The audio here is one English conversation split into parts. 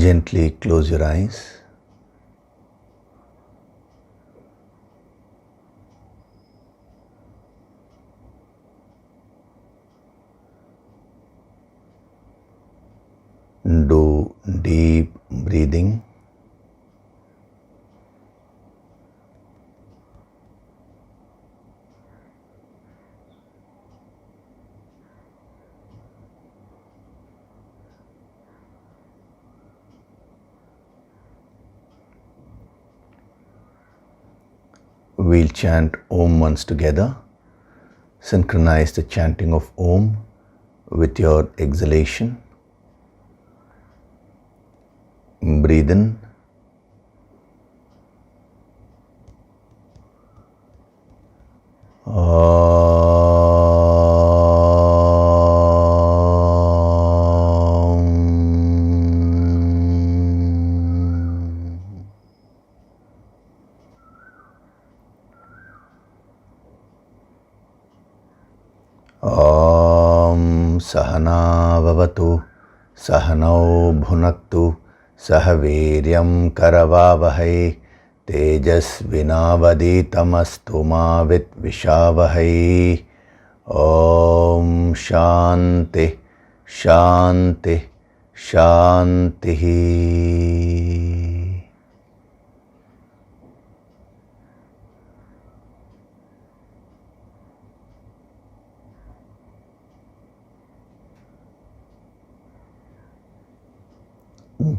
Gently close your eyes. Do deep breathing. We'll chant Om once together. Synchronize the chanting of Om with your exhalation. Breathe in. Sahana vavatu, sahanau bhunaktu, sahaviryam karavavahai, tejasvinavaditamastu ma vitvishavahai. Om Shanti, Shanti, Shanti.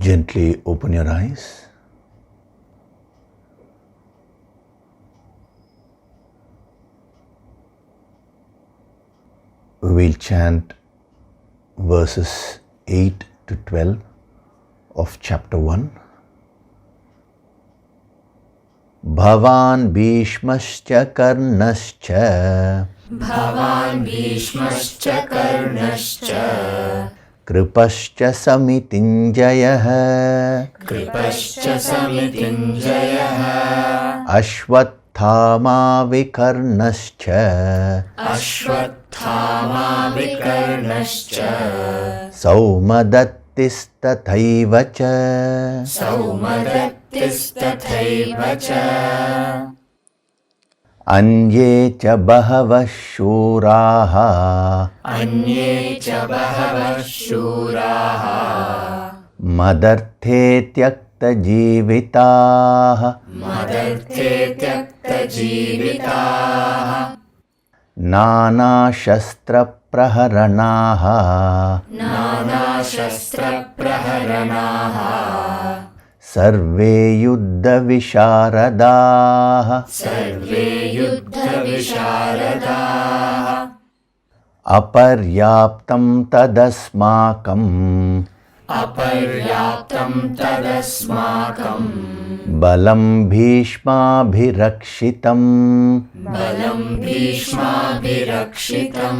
Gently open your eyes. We'll chant verses 8 to 12 of chapter 1. Bhavan Bhishmascha Karnascha Bhavan Bhishmascha Karnascha Kripascha Samitinjayah Kripascha Samitinjayah Ashwathama Vikarnascha Ashwathama Vikarnascha Saumadattistatthaivacha Saumadattistatthaivacha Anye cha bahavah shuraha Anye cha bahavah shuraha Madarte tyakta jivitaha Madarte tyakta jivitaha Nana shastra praharanaha Nana shastra praharanaha Sarve yuddha visharadaha Sarve yuddha visharadaha Aparyaptam tadasmakam Aparyaptam tadasmakam Balam bhishmabhirakshitam Balam bhishmabhirakshitam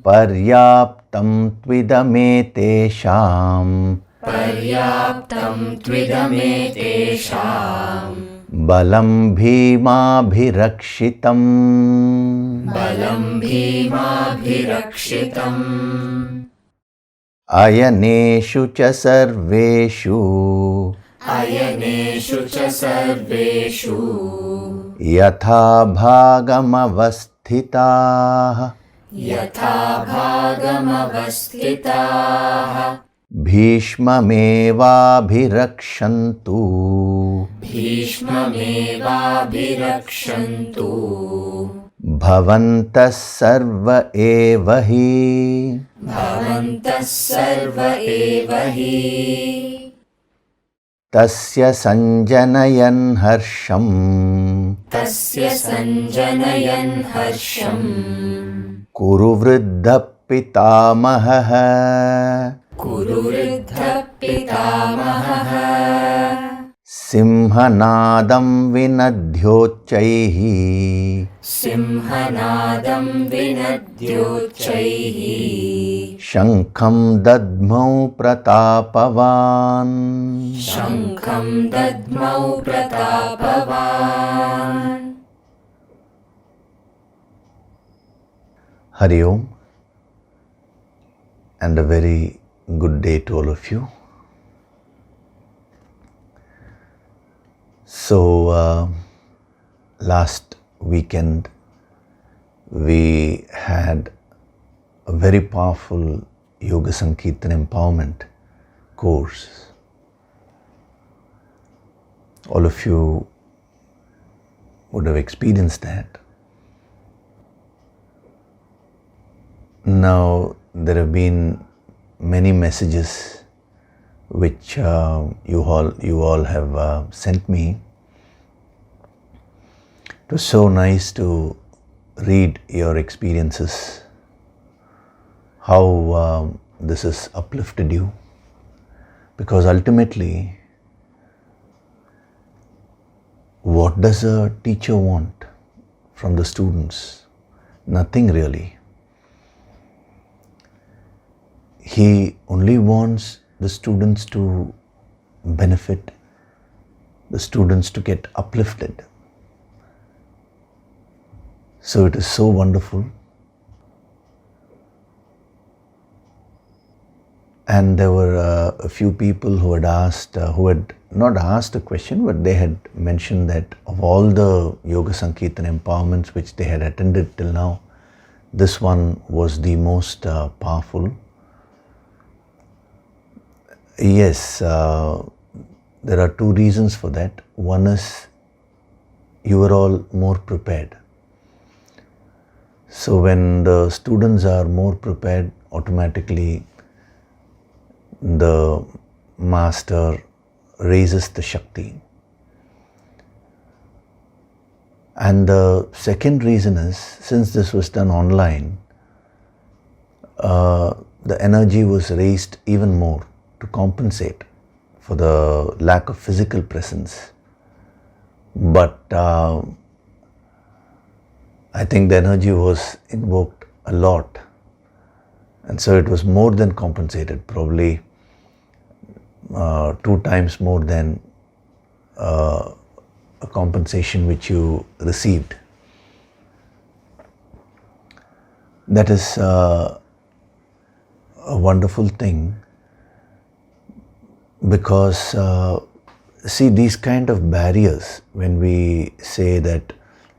Paryaptam tvidametesham Paryaptam tvidametesham Balam bhimabhirakshitam Balam bhimabhirakshitam Ayaneshu cha sarveshu Ayaneshu cha sarveshu Yatha bhagamavasthitaha Yatha bhagamavasthitaha Bhishmamevabhirakshantu Bhishmamevabhirakshantu Bhavantas sarva evahi Bhavantas sarva evahi Tasya sanjanayan harsham Tasya sanjanayan harsham Kuru vruddha pitamaha Kuru vruddha pitamaha Simhanadam vinadhyochaihi Simhanadam vinadhyochaihi Shankham dadmau pratapavan Shankham dadmau pratapavan Hari Om and a very good day to all of you. So last weekend we had a very powerful Yoga Sankirtan empowerment course. All of you would have experienced that. Now there have been many messages which you all have sent me. It was so nice to read your experiences, how this has uplifted you, because ultimately, what does a teacher want from the students? Nothing really. He only wants the students to benefit, the students to get uplifted. So it is so wonderful. And there were a few people who had asked, who had not asked a question, but they had mentioned that of all the Yoga Sankirtan empowerments which they had attended till now, this one was the most powerful. Yes, there are two reasons for that. One is you were all more prepared. So when the students are more prepared, automatically the master raises the Shakti. And the second reason is, since this was done online, the energy was raised even more to compensate for the lack of physical presence. But I think the energy was invoked a lot, and so it was more than compensated, probably 2 times more than a compensation which you received. That is a wonderful thing, because see, these kind of barriers, when we say that,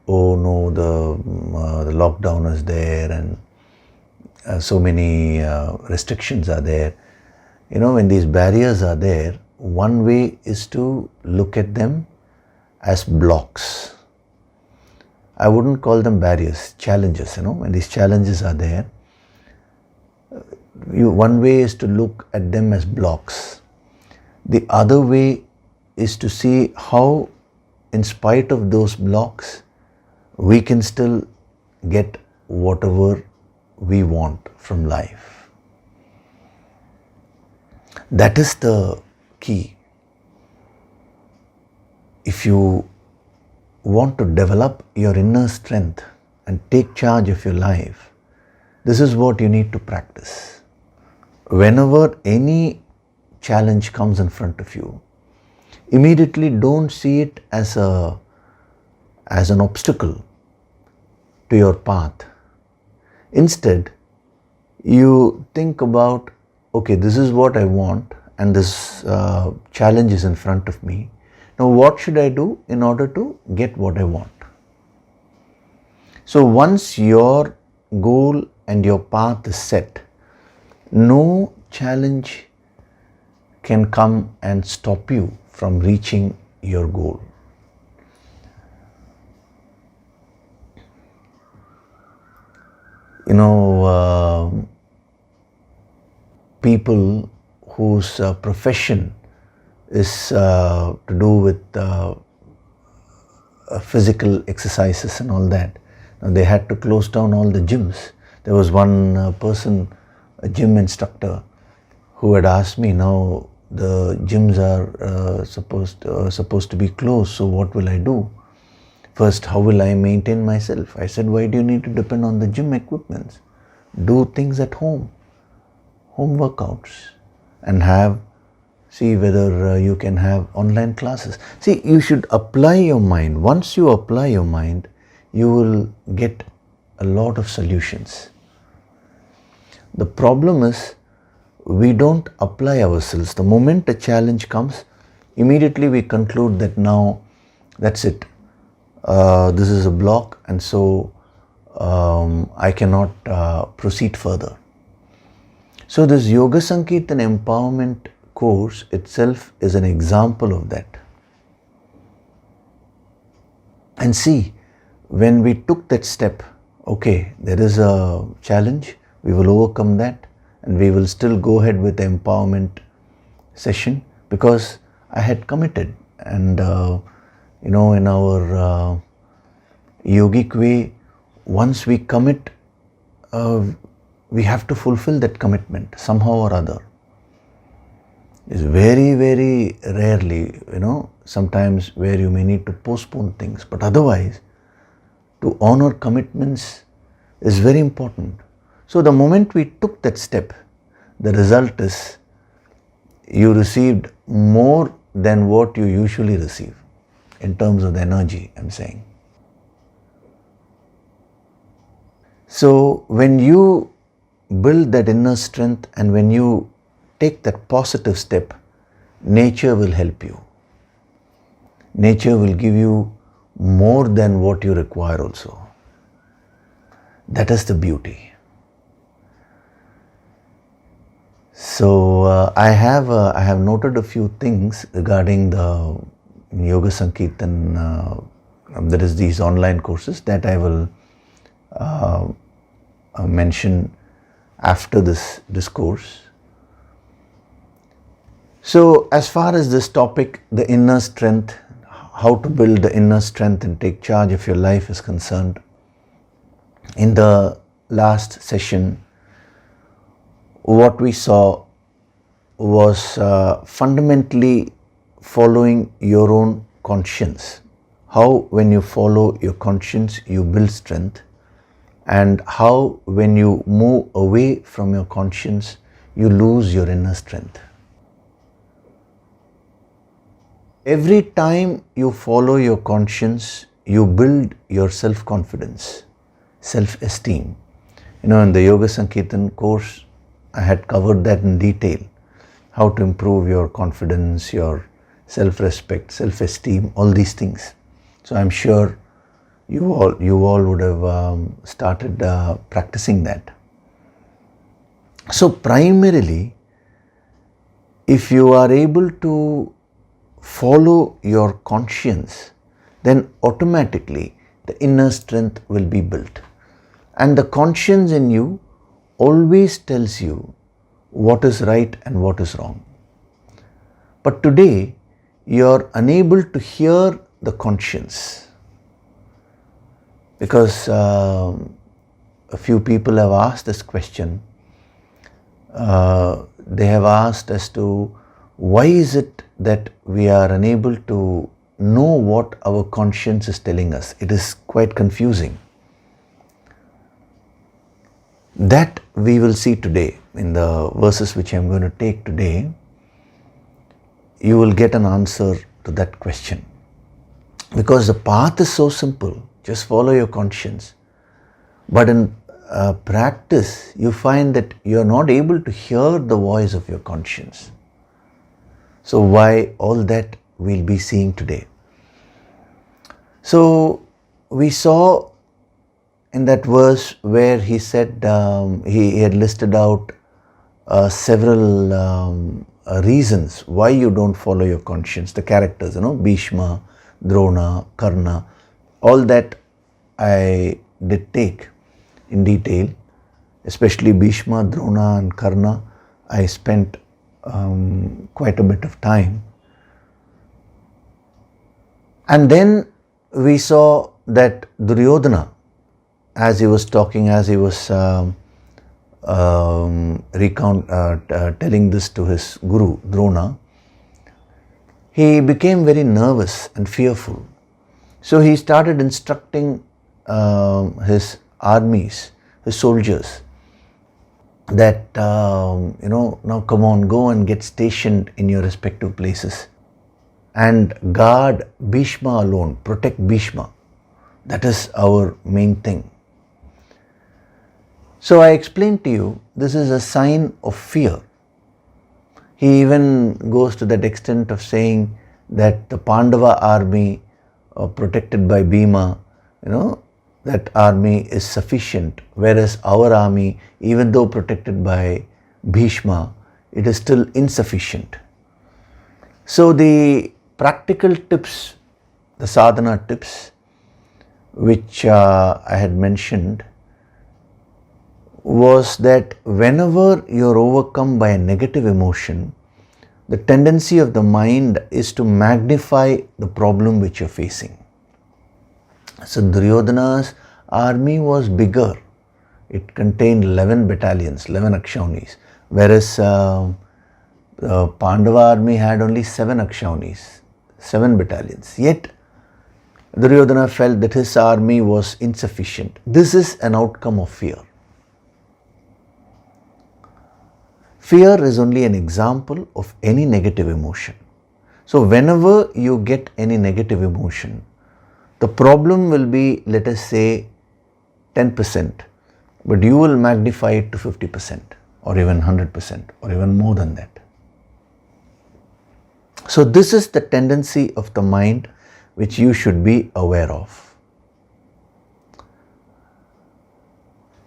oh no, the lockdown is there and so many restrictions are there. You know, when these barriers are there, one way is to look at them as blocks. I wouldn't call them barriers, challenges. You know, when these challenges are there, one way is to look at them as blocks. The other way is to see how, in spite of those blocks, we can still get whatever we want from life. That is the key. If you want to develop your inner strength and take charge of your life, this is what you need to practice. Whenever any challenge comes in front of you, immediately don't see it as an obstacle to your path. Instead, you think about, okay, this is what I want and this challenge is in front of me. Now what should I do in order to get what I want? So once your goal and your path is set, no challenge can come and stop you from reaching your goal. You know, people whose profession is to do with physical exercises and all that, now they had to close down all the gyms. There was one person, a gym instructor, who had asked me, now the gyms are supposed to be closed, so what will I do? First, how will I maintain myself? I said, why do you need to depend on the gym equipments? Do things at home workouts, and see whether you can have online classes. See, you should apply your mind. Once you apply your mind, you will get a lot of solutions. The problem is, we don't apply ourselves. The moment a challenge comes, immediately we conclude that now that's it. This is a block, and so I cannot proceed further. So this Yoga Sankirtan empowerment course itself is an example of that. And see, when we took that step, okay, there is a challenge, we will overcome that, and we will still go ahead with the empowerment session, because I had committed. And in our yogic way, once we commit, we have to fulfill that commitment somehow or other. It's very, very rarely, sometimes where you may need to postpone things, but otherwise, to honor commitments is very important. So the moment we took that step, the result is you received more than what you usually receive in terms of the energy, I'm saying. So when you build that inner strength and when you take that positive step, nature will help you. Nature will give you more than what you require also. That is the beauty. So I have noted a few things regarding the Yoga Sankirtan. There is these online courses that I will mention after this discourse. So as far as this topic, the inner strength, how to build the inner strength and take charge of your life is concerned, in the last session, what we saw was fundamentally following your own conscience. How when you follow your conscience, you build strength, and how when you move away from your conscience, you lose your inner strength. Every time you follow your conscience, you build your self-confidence, self-esteem. In the Yoga Sankirtan course, I had covered that in detail, how to improve your confidence, your self-respect, self-esteem, all these things. So I'm sure you all would have started practicing that. So primarily, if you are able to follow your conscience, then automatically the inner strength will be built. And the conscience in you always tells you what is right and what is wrong. But today, you are unable to hear the conscience, because a few people have asked this question. They have asked as to why is it that we are unable to know what our conscience is telling us. It is quite confusing. That we will see today in the verses which I am going to take today. You will get an answer to that question, because the path is so simple. Just follow your conscience. But in practice, you find that you are not able to hear the voice of your conscience. So why all that we'll be seeing today. So we saw in that verse where he said, he had listed out several reasons why you don't follow your conscience, the characters, Bhishma, Drona, Karna, all that I did take in detail, especially Bhishma, Drona and Karna. I spent quite a bit of time. And then we saw that Duryodhana, as he was talking, as he was telling this to his guru, Drona, he became very nervous and fearful. So he started instructing his armies, his soldiers, that, now come on, go and get stationed in your respective places and guard Bhishma alone, protect Bhishma. That is our main thing. So I explained to you, this is a sign of fear. He even goes to that extent of saying that the Pandava army protected by Bhima, that army is sufficient, whereas our army, even though protected by Bhishma, it is still insufficient. So the practical tips, the sadhana tips, which I had mentioned, was that whenever you are overcome by a negative emotion, the tendency of the mind is to magnify the problem which you are facing. So Duryodhana's army was bigger. It contained 11 battalions, 11 Akshaunis, whereas Pandava army had only 7 Akshaunis, 7 battalions. Yet Duryodhana felt that his army was insufficient. This is an outcome of fear. Fear is only an example of any negative emotion. So whenever you get any negative emotion, the problem will be, let us say, 10%, but you will magnify it to 50% or even 100% or even more than that. So this is the tendency of the mind which you should be aware of.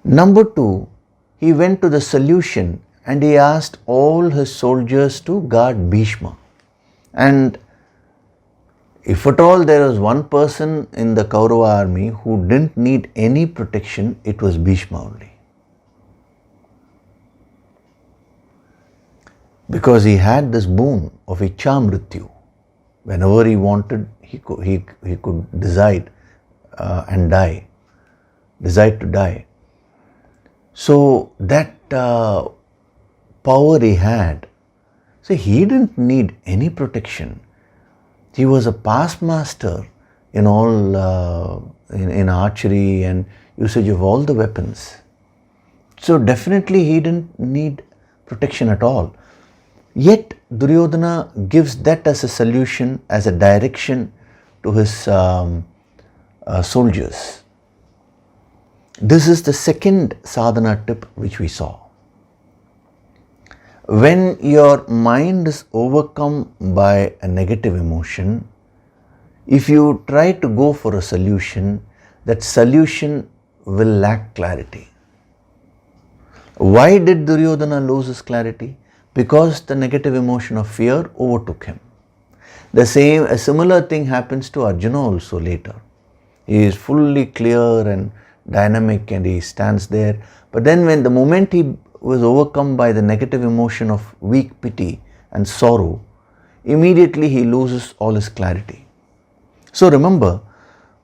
Number 2, he went to the solution and he asked all his soldiers to guard Bhishma. And if at all there was one person in the Kaurava army who didn't need any protection, it was Bhishma only. Because he had this boon of Ichamrityu. Whenever he wanted, he could decide and die, decide to die. So that power he had, so he didn't need any protection. He was a past master in all, in archery and usage of all the weapons. So definitely he didn't need protection at all. Yet Duryodhana gives that as a solution, as a direction to his soldiers. This is the second sadhana tip which we saw. When your mind is overcome by a negative emotion, if you try to go for a solution, that solution will lack clarity. Why did Duryodhana lose his clarity? Because the negative emotion of fear overtook him. A similar thing happens to Arjuna also later. He is fully clear and dynamic and he stands there. But then when the moment he was overcome by the negative emotion of weak pity and sorrow, immediately he loses all his clarity. So remember,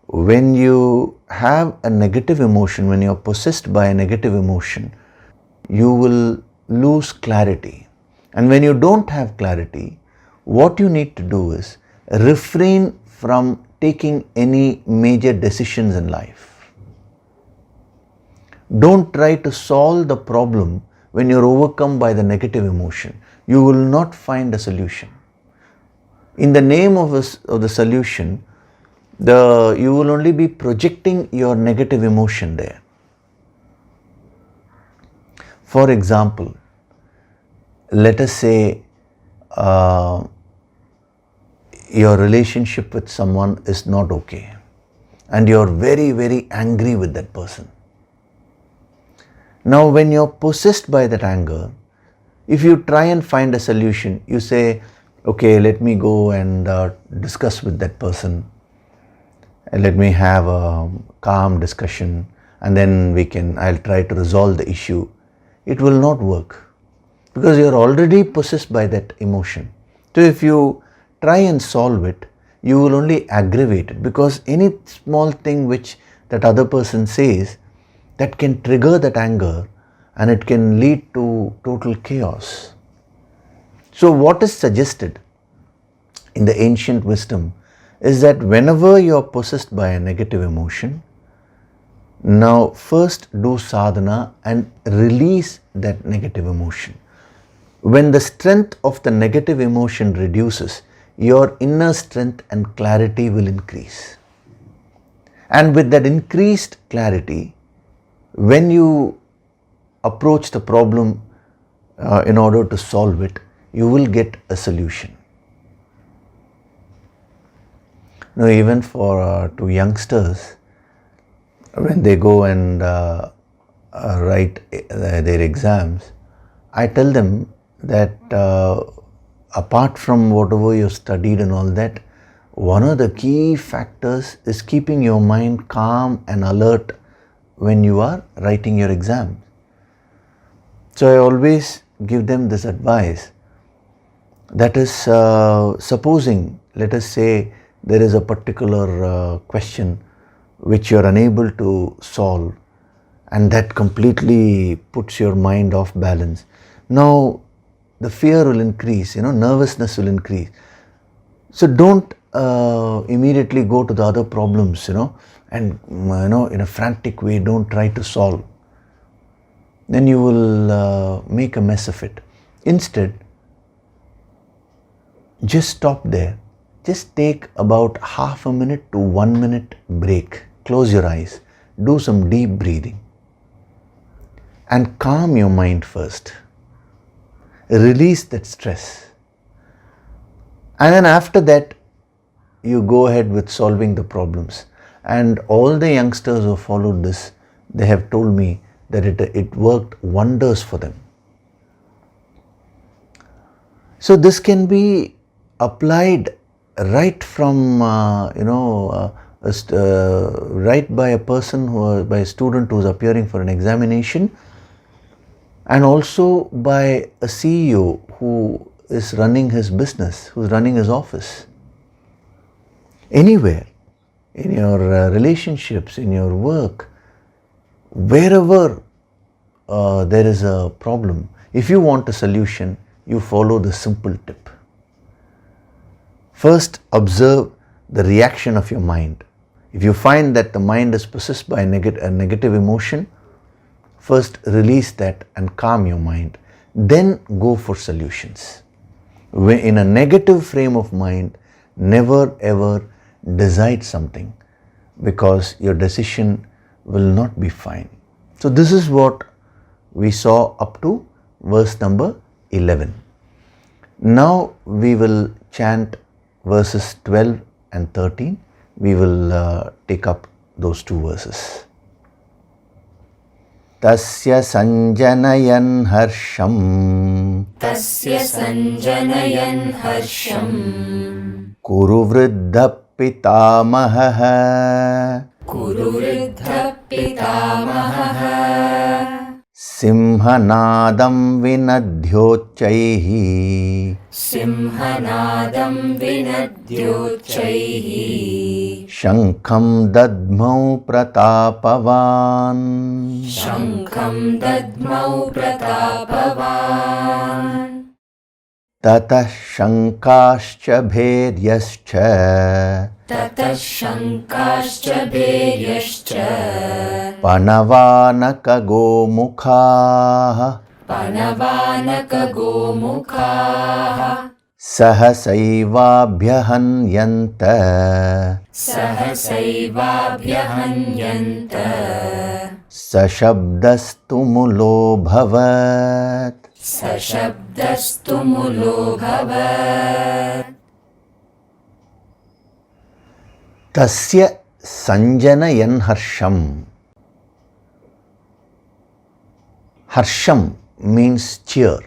when you have a negative emotion, when you are possessed by a negative emotion, you will lose clarity. And when you don't have clarity, what you need to do is refrain from taking any major decisions in life. Don't try to solve the problem when you're overcome by the negative emotion. You will not find a solution. In the name of the solution, you will only be projecting your negative emotion there. For example, let us say your relationship with someone is not okay and you're very, very angry with that person. Now when you're possessed by that anger, if you try and find a solution, you say, okay, let me go and discuss with that person and let me have a calm discussion and then I'll try to resolve the issue. It will not work. Because you are already possessed by that emotion. So if you try and solve it, you will only aggravate it, because any small thing which that other person says, that can trigger that anger and it can lead to total chaos. So what is suggested in the ancient wisdom is that whenever you are possessed by a negative emotion, now first do sadhana and release that negative emotion. When the strength of the negative emotion reduces, your inner strength and clarity will increase. And with that increased clarity, when you approach the problem in order to solve it, you will get a solution. Even for to youngsters, when they go and write their exams, I tell them that apart from whatever you've studied and all that, one of the key factors is keeping your mind calm and alert when you are writing your exam. So I always give them this advice. That is, supposing, let us say, there is a particular question which you are unable to solve, and that completely puts your mind off balance. Now, the fear will increase, nervousness will increase. So don't immediately go to the other problems, and in a frantic way, don't try to solve. Then you will make a mess of it. Instead, just stop there. Just take about half a minute to 1 minute break. Close your eyes. Do some deep breathing. And calm your mind first. Release that stress. And then after that, you go ahead with solving the problems. And all the youngsters who followed this, they have told me that it worked wonders for them. So this can be applied right from, right by a person, by a student who is appearing for an examination, and also by a CEO who is running his business, who is running his office. Anywhere, in your relationships, in your work, wherever there is a problem, if you want a solution, you follow the simple tip. First, observe the reaction of your mind. If you find that the mind is possessed by a negative emotion, first release that and calm your mind. Then go for solutions. In a negative frame of mind, never ever decide something, because your decision will not be fine. So this is what we saw up to verse number 11. Now we will chant verses 12 and 13. We will take up those two verses. Tasya sanjanayan harsham Kuru vruddha pitamaha Simhanadam vinadhyochaihi Shankham dadmau pratapavan Tatah shankascha bheryascha Panavanaka gomukha Sahasaivabhyahanyanta Sashabdastu mulo bhavat Tasya sanjanayan harsham. Harsham means cheer.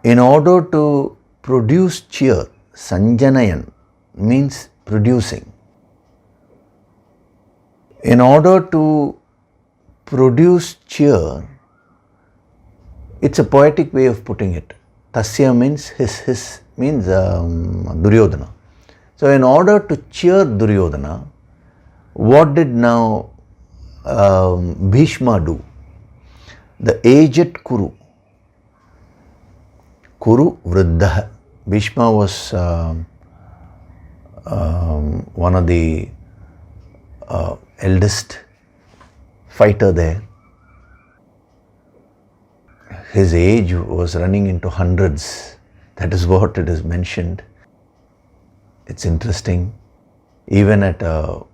In order to produce cheer, sanjanayan means producing. In order to produce cheer, it's a poetic way of putting it. Tasya means his means Duryodhana. So in order to cheer Duryodhana, what did now Bhishma do? The aged Kuru Vruddha. Bhishma was one of the eldest fighter there. His age was running into hundreds. That is what it is mentioned. It's interesting. Even at a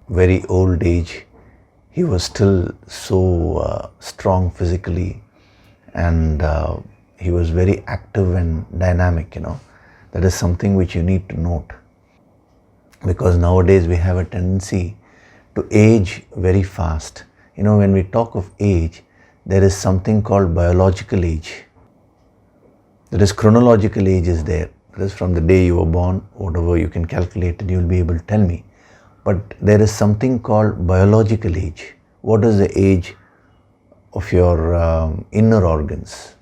very old age, he was still so strong physically, and he was very active and dynamic, That is something which you need to note. because nowadays we have a tendency to age very fast. When we talk of age, there is something called biological age. There is chronological age is there. That is from the day you were born, whatever you can calculate it, you will be able to tell me. But there is something called biological age. What is the age of your inner organs?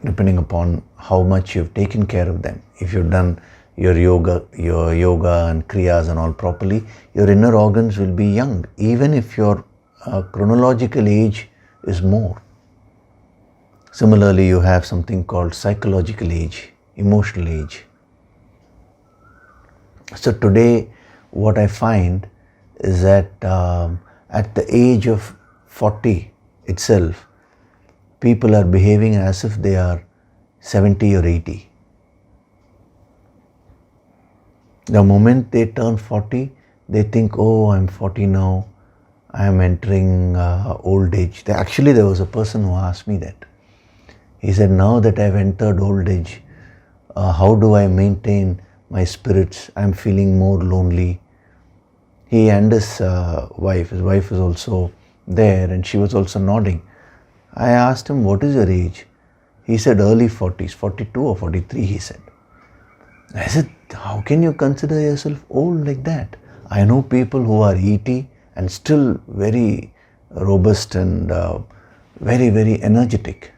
Depending upon how much you've taken care of them. If you've done your yoga and kriyas and all properly, your inner organs will be young, even if your chronological age is more. Similarly, you have something called psychological age, emotional age. So today, what I find is that at the age of 40 itself, people are behaving as if they are 70 or 80. The moment they turn 40, they think, oh, I'm 40 now, I am entering old age. Actually, there was a person who asked me that. He said, now that I've entered old age, how do I maintain my spirits? I'm feeling more lonely. He and his wife is also there, and she was also nodding. I asked him, what is your age? He said, early 40s, 42 or 43, he said. I said, how can you consider yourself old like that? I know people who are 80 and still very robust and very, very energetic.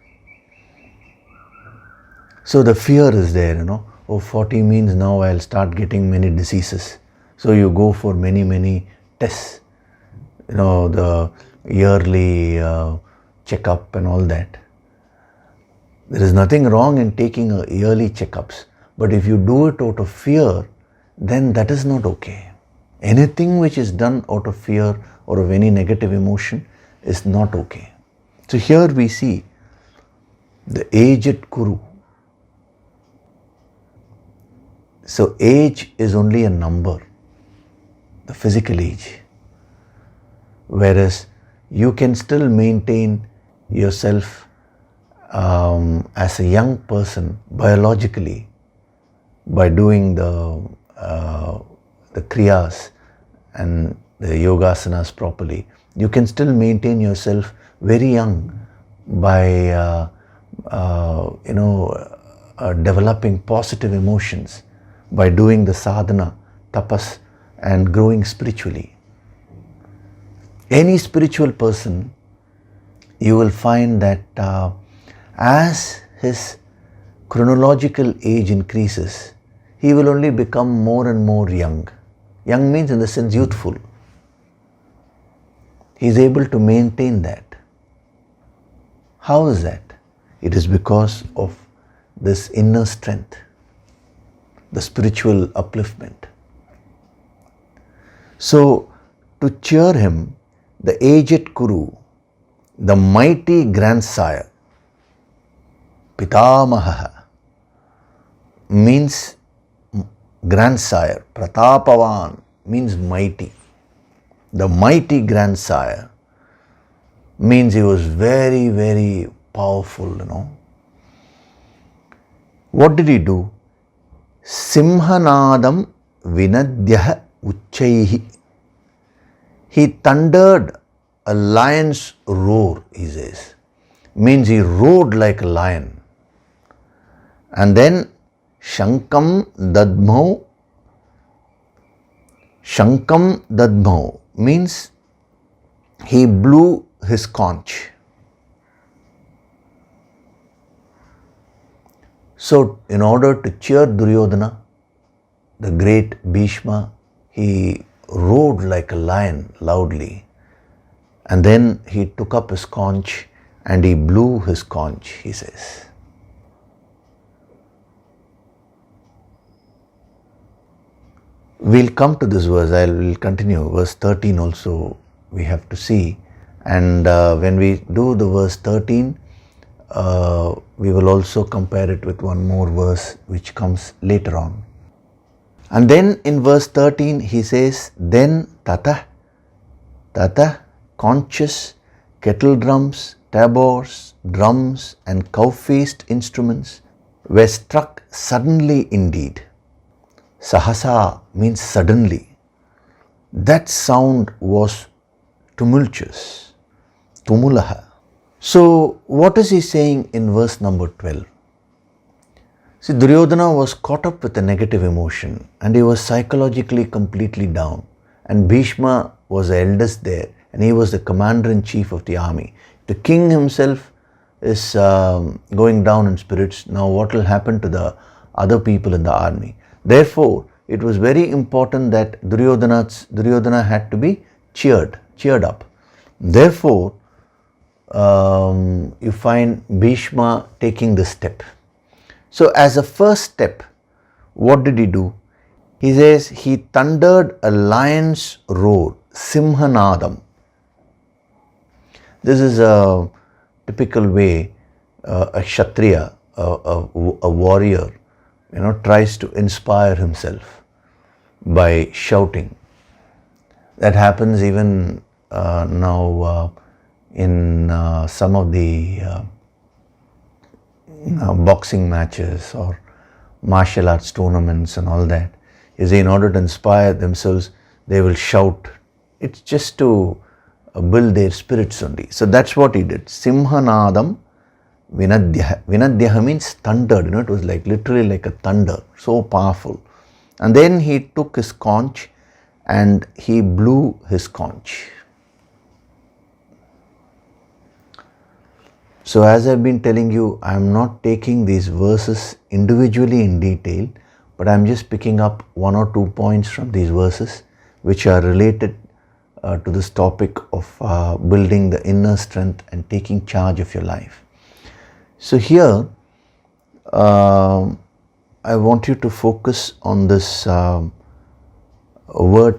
So the fear is there, Oh, 40 means now I'll start getting many diseases. So you go for many, many tests, the yearly checkup and all that. There is nothing wrong in taking yearly checkups. But if you do it out of fear, then that is not okay. Anything which is done out of fear or of any negative emotion is not okay. So here we see the aged Kuru. So age is only a number, the physical age. Whereas you can still maintain yourself as a young person biologically by doing the kriyas and the yogasanas properly. You can still maintain yourself very young by developing positive emotions, by doing the sadhana, tapas, and growing spiritually. Any spiritual person, you will find that as his chronological age increases, he will only become more and more young. Young means in the sense youthful. He is able to maintain that. How is that? It is because of this inner strength, the spiritual upliftment. So, to cheer him, the aged Kuru, the mighty grandsire, Pitamaha, means grandsire. Pratapavan means mighty. The mighty grandsire means he was very, very powerful, What did he do? Simhanadam vinadhyah uchaihi. He thundered a lion's roar, he says. Means he roared like a lion. And then Shankam dadmau. Shankam dadmau means he blew his conch. So, in order to cheer Duryodhana, the great Bhishma, he roared like a lion loudly. And then he took up his conch and he blew his conch, he says. We'll come to this verse, I will continue. Verse 13 also we have to see. And when we do the verse 13, we will also compare it with one more verse which comes later on. And then in verse 13 he says, then tata, conches, kettle drums, tabors, drums and cow-faced instruments were struck suddenly indeed. Sahasa means suddenly. That sound was tumultuous. Tumulaha. So what is he saying in verse number 12? See, Duryodhana was caught up with a negative emotion and he was psychologically completely down. And Bhishma was the eldest there and he was the commander-in-chief of the army. The king himself is going down in spirits. Now what will happen to the other people in the army? Therefore, it was very important that Duryodhana had to be cheered up. Therefore, you find Bhishma taking this step. So as a first step, what did he do? He says he thundered a lion's roar, Simhanadam. This is a typical way a Kshatriya, a warrior, tries to inspire himself by shouting. That happens even now in some of the boxing matches or martial arts tournaments and all that. Is in order to inspire themselves, they will shout. It's just to build their spirits only. So that's what he did. Simhanadam Vinadhyaha. Vinadhyaha means thundered. It was like literally like a thunder, so powerful. And then he took his conch and he blew his conch. So as I've been telling you, I am not taking these verses individually in detail, but I am just picking up one or two points from these verses which are related to this topic of building the inner strength and taking charge of your life. So here, I want you to focus on this word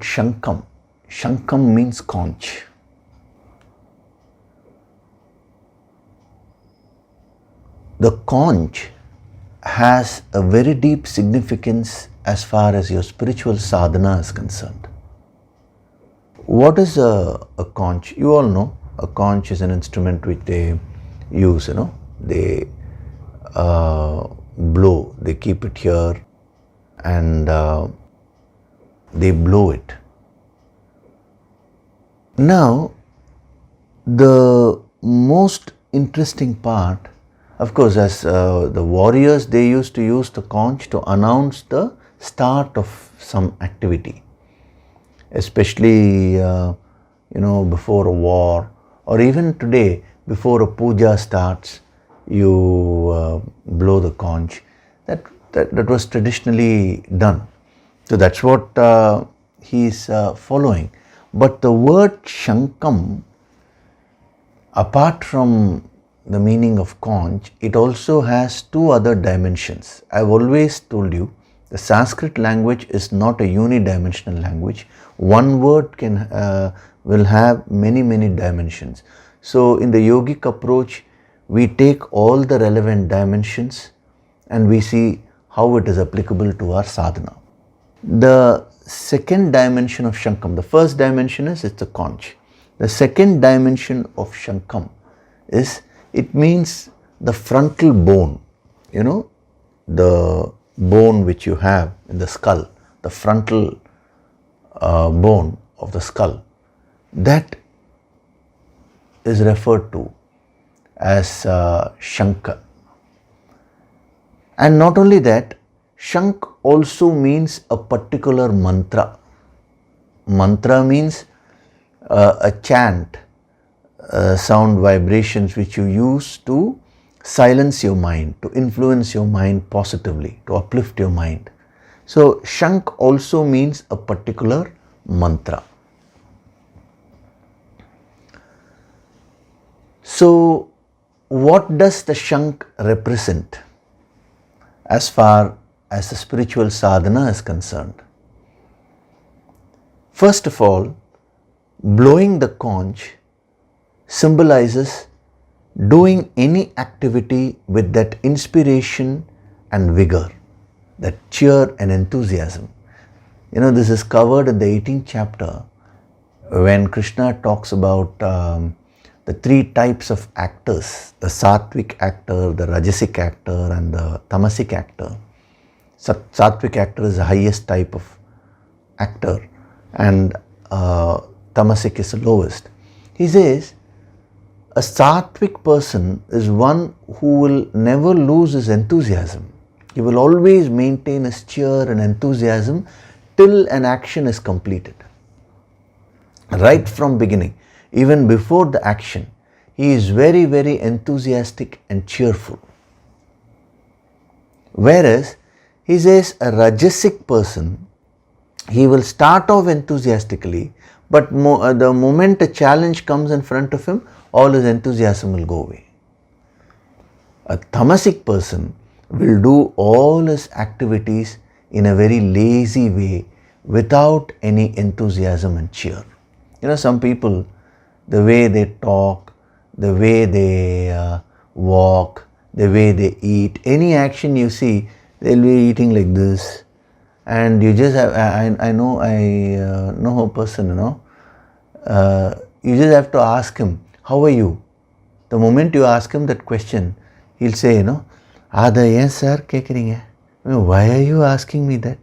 shankam. Shankam means conch. The conch has a very deep significance as far as your spiritual sadhana is concerned. What is a conch? You all know a conch is an instrument which they use, they blow, they keep it here and they blow it. Now, the most interesting part, of course, as the warriors, they used to use the conch to announce the start of some activity, especially before a war, or even today before a puja starts, you blow the conch. That was traditionally done. So that's what he is following. But the word shankam, apart from the meaning of conch, it also has two other dimensions. I've always told you, the Sanskrit language is not a unidimensional language. One word will have many dimensions. So in the yogic approach, we take all the relevant dimensions and we see how it is applicable to our sadhana. The second dimension of shankam, the first dimension is it's a conch. The second dimension of shankam is, it means the frontal bone, the bone which you have in the skull, the frontal bone of the skull, that is referred to as Shankha. And not only that, Shank also means a particular mantra. Mantra means a chant, sound vibrations which you use to silence your mind, to influence your mind positively, to uplift your mind. So Shank also means a particular mantra. So what does the Shank represent as far as the spiritual sadhana is concerned? First of all, blowing the conch symbolizes doing any activity with that inspiration and vigor, that cheer and enthusiasm. This is covered in the 18th chapter when Krishna talks about the three types of actors, the sattvic actor, the rajasic actor and the tamasic actor. Sattvic actor is the highest type of actor and tamasic is the lowest. He says a sattvic person is one who will never lose his enthusiasm. He will always maintain his cheer and enthusiasm till an action is completed. Right from beginning, even before the action, he is very, very enthusiastic and cheerful. Whereas, he says a rajasic person, he will start off enthusiastically, but the moment a challenge comes in front of him, all his enthusiasm will go away. A tamasic person will do all his activities in a very lazy way without any enthusiasm and cheer. You know, some people, the way they talk, the way they walk, the way they eat, any action you see, they'll be eating like this. And you just have, I know a person, you just have to ask him, how are you? The moment you ask him that question, he'll say, Ada yen sir kekringa. Why are you asking me that?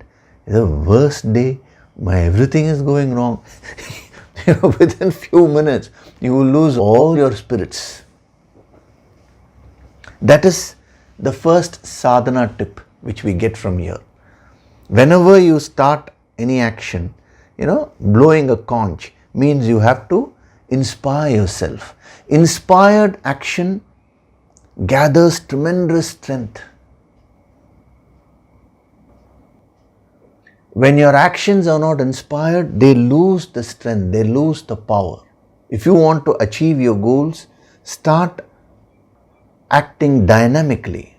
It's the worst day. Everything is going wrong. Within few minutes, you will lose all your spirits. That is the first sadhana tip which we get from here. Whenever you start any action, blowing a conch means you have to inspire yourself. Inspired action gathers tremendous strength. When your actions are not inspired, they lose the strength, they lose the power. If you want to achieve your goals, start acting dynamically.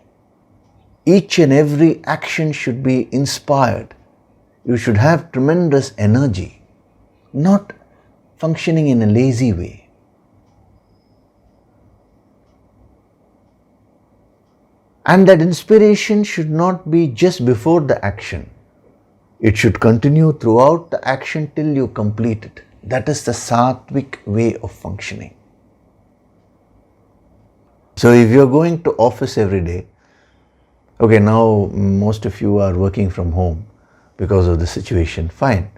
Each and every action should be inspired. You should have tremendous energy, not functioning in a lazy way. And that inspiration should not be just before the action. It should continue throughout the action till you complete it. That is the sattvic way of functioning. So if you are going to office every day, okay, now most of you are working from home because of the situation, fine.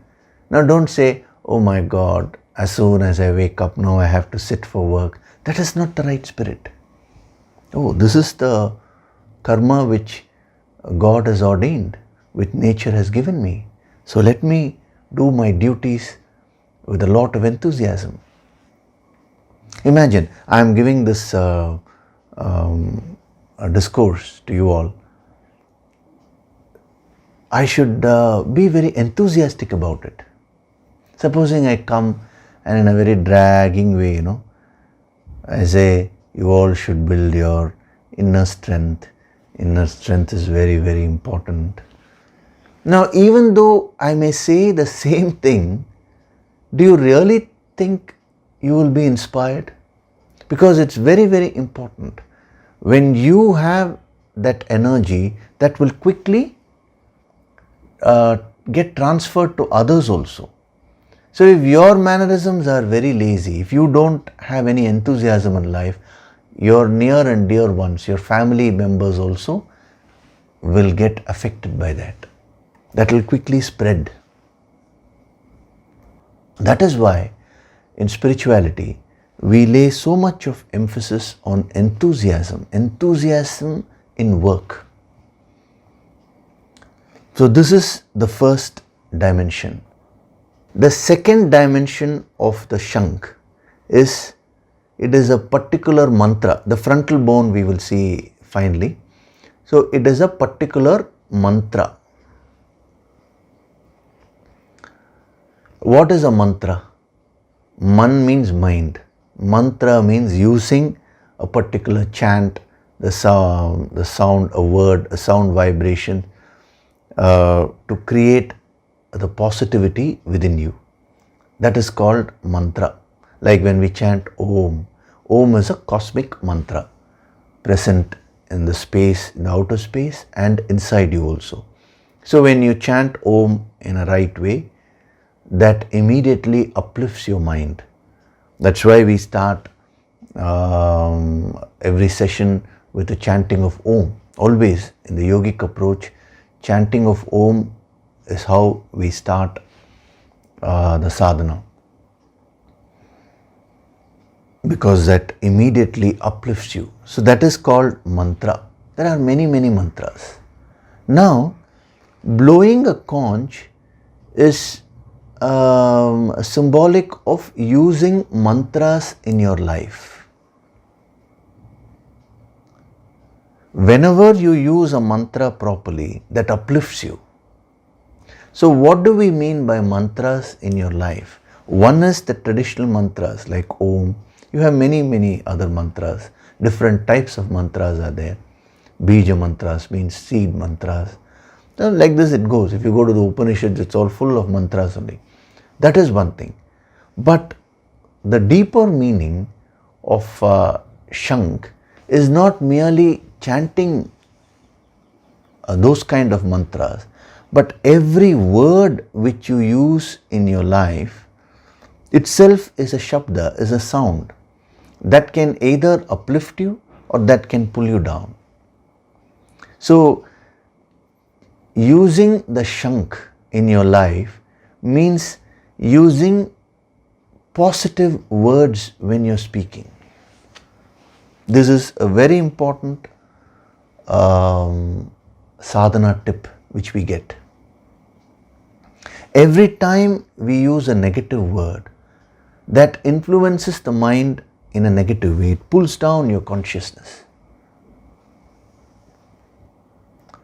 Now don't say, oh my God, as soon as I wake up, now I have to sit for work. That is not the right spirit. Oh, this is the karma which God has ordained, which nature has given me. So let me do my duties with a lot of enthusiasm. Imagine, I am giving this discourse to you all. I should be very enthusiastic about it. Supposing I come and in a very dragging way, I say, you all should build your inner strength. Inner strength is very, very important. Now, even though I may say the same thing, do you really think you will be inspired? Because it's very, very important. When you have that energy, that will quickly get transferred to others also. So if your mannerisms are very lazy, if you don't have any enthusiasm in life, your near and dear ones, your family members also will get affected by that. That will quickly spread. That is why in spirituality we lay so much of emphasis on enthusiasm in work. So this is the first dimension. The second dimension of the Shankh is, it is a particular mantra. The frontal bone we will see finally. So it is a particular mantra. What is a mantra? Man means mind. Mantra means using a particular chant, the sound, a word, a sound vibration to create the positivity within you. That is called mantra. Like when we chant Om. Om is a cosmic mantra present in the space, in the outer space and inside you also. So when you chant Om in a right way, that immediately uplifts your mind. That's why we start every session with the chanting of Om. Always in the yogic approach, chanting of Om is how we start the sadhana, because that immediately uplifts you. So that is called mantra. There are many mantras. Now, blowing a conch is symbolic of using mantras in your life. Whenever you use a mantra properly, that uplifts you. So what do we mean by mantras in your life? One is the traditional mantras like Om. You have many other mantras. Different types of mantras are there. Bija mantras means seed mantras. So like this it goes. If you go to the Upanishads, it's all full of mantras only. That is one thing. But the deeper meaning of Shank is not merely chanting those kind of mantras, but every word which you use in your life itself is a shabda, is a sound that can either uplift you or that can pull you down. So, using the Shank in your life means using positive words when you're speaking. This is a very important sadhana tip which we get. Every time we use a negative word, that influences the mind in a negative way. It pulls down your consciousness.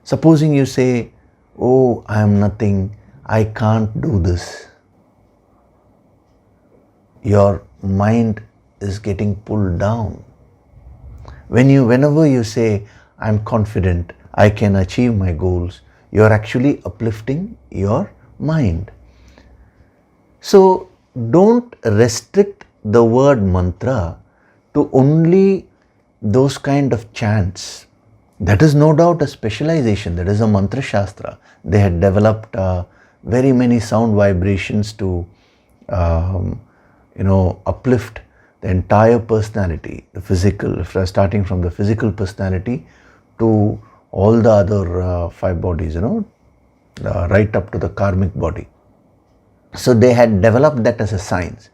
Supposing you say, oh, I am nothing, I can't do this. Your mind is getting pulled down. Whenever you say, I am confident, I can achieve my goals, you are actually uplifting your mind. So don't restrict the word mantra to only those kind of chants. That is no doubt a specialization. That is a mantra shastra. They had developed very many sound vibrations to uplift the entire personality, the physical, starting from the physical personality to all the other 5 bodies, right up to the karmic body. So they had developed that as a science.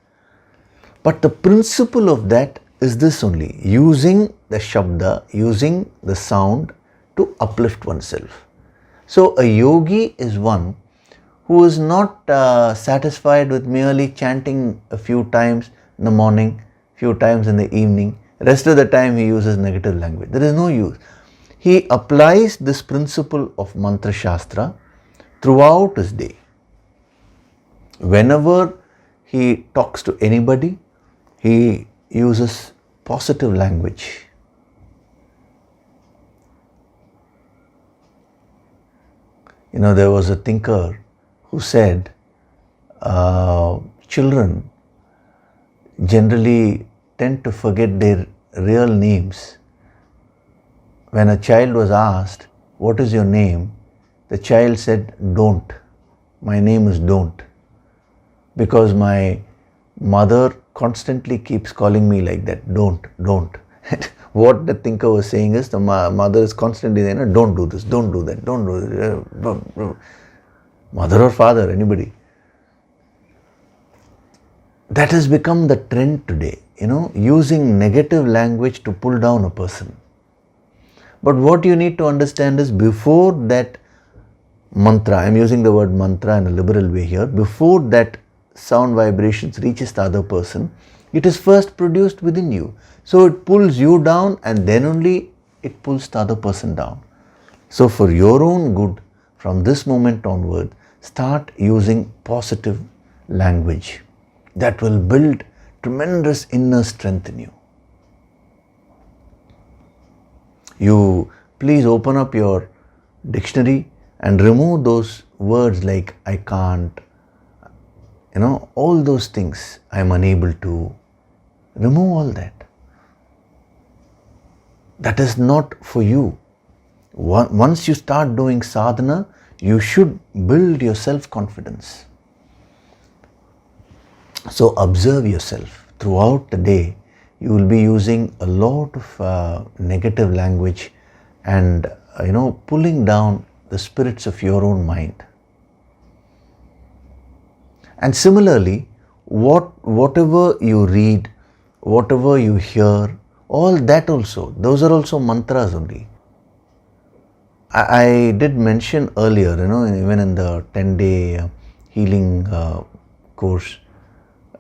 But the principle of that is this only, using the shabda, using the sound to uplift oneself. So a yogi is one who is not satisfied with merely chanting a few times in the morning, few times in the evening. Rest of the time he uses negative language. There is no use. He applies this principle of mantra shastra throughout his day. Whenever he talks to anybody, he uses positive language. There was a thinker who said children generally tend to forget their real names. When a child was asked, what is your name? The child said, don't. My name is don't. Because my mother constantly keeps calling me like that, don't. What the thinker was saying is, the mother is constantly saying, don't do this, don't do that, don't do this, don't. Mother or father, anybody. That has become the trend today, using negative language to pull down a person. But what you need to understand is, before that mantra, I am using the word mantra in a liberal way here, before that sound vibrations reaches the other person, it is first produced within you. So it pulls you down and then only it pulls the other person down. So for your own good, from this moment onward, start using positive language that will build tremendous inner strength in you. You please open up your dictionary and remove those words like I can't, all those things, I am unable to. Remove all that. That is not for you. Once you start doing sadhana, you should build your self-confidence. So observe yourself. Throughout the day, you will be using a lot of negative language and pulling down the spirits of your own mind. And similarly, whatever you read, whatever you hear, all that also, those are also mantras only. I did mention earlier, even in the 10-day healing course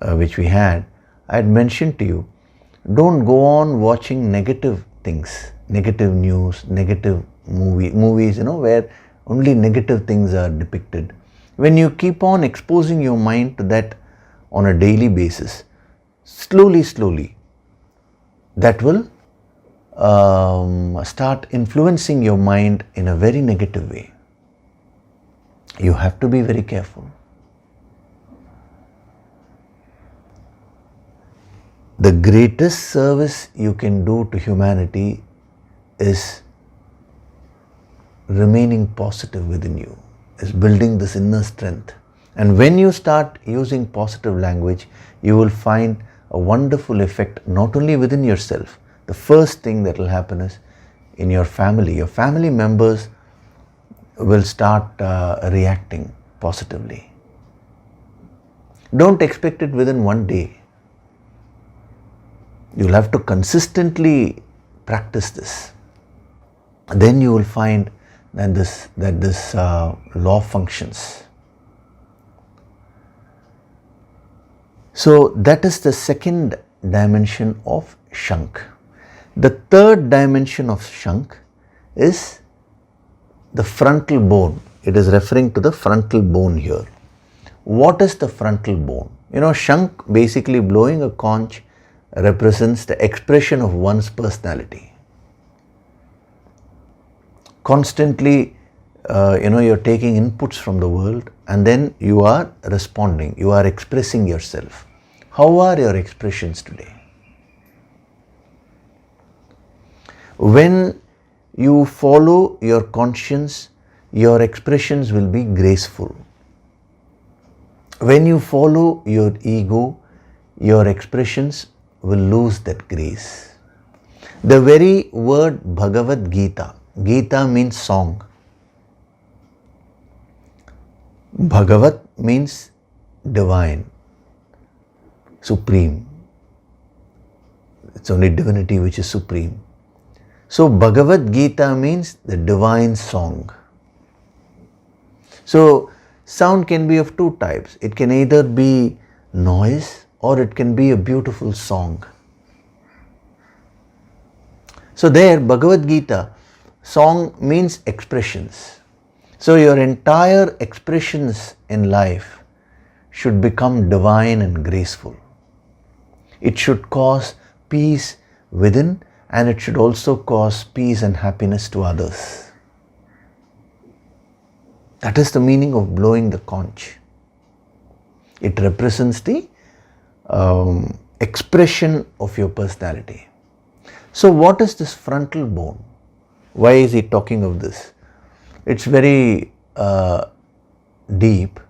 which we had, I had mentioned to you, don't go on watching negative things, negative news, negative movies, where only negative things are depicted. When you keep on exposing your mind to that on a daily basis, slowly, that will start influencing your mind in a very negative way. You have to be very careful. The greatest service you can do to humanity is remaining positive within you, is building this inner strength. And when you start using positive language, you will find a wonderful effect not only within yourself. The first thing that will happen is in your family. Your family members will start reacting positively. Don't expect it within one day. You'll have to consistently practice this. Then you will find that this law functions. So that is the second dimension of Shank. The third dimension of Shank is the frontal bone. It is referring to the frontal bone here. What is the frontal bone? Shank, basically blowing a conch, represents the expression of one's personality. Constantly, you're taking inputs from the world and then you are responding, you are expressing yourself. How are your expressions today? When you follow your conscience, your expressions will be graceful. When you follow your ego, your expressions will lose that grace. The very word BHAGAVAD GITA, Gita means song. Bhagavat means divine, supreme. It's only divinity which is supreme. So Bhagavad Gita means the divine song. So sound can be of two types. It can either be noise or it can be a beautiful song. So there, Bhagavad Gita, song means expressions. So your entire expressions in life should become divine and graceful. It should cause peace within and it should also cause peace and happiness to others. That is the meaning of blowing the conch. It represents the expression of your personality. So what is this frontal bone? Why is he talking of this? It's very deep.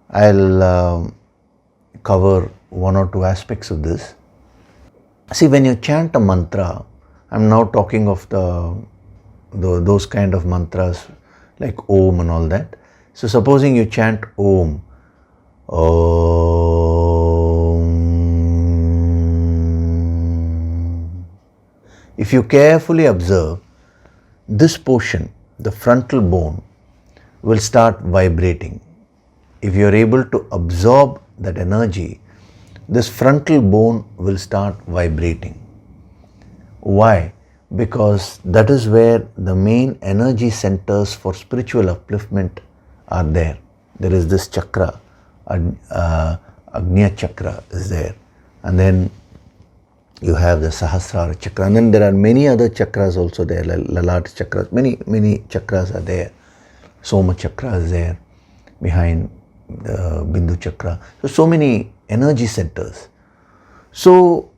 I'll cover one or two aspects of this. See, when you chant a mantra, I'm now talking of those kind of mantras like Om and all that. So supposing you chant Om, Om. If you carefully observe, this portion, the frontal bone, will start vibrating. If you are able to absorb that energy, this frontal bone will start vibrating. Why? Because that is where the main energy centers for spiritual upliftment are there. There is this chakra, Agnya chakra is there. And then you have the Sahasrara chakra. And then there are many other chakras also there, Lalat chakras, many chakras are there. Soma chakra is there behind the Bindu chakra. So many energy centers. So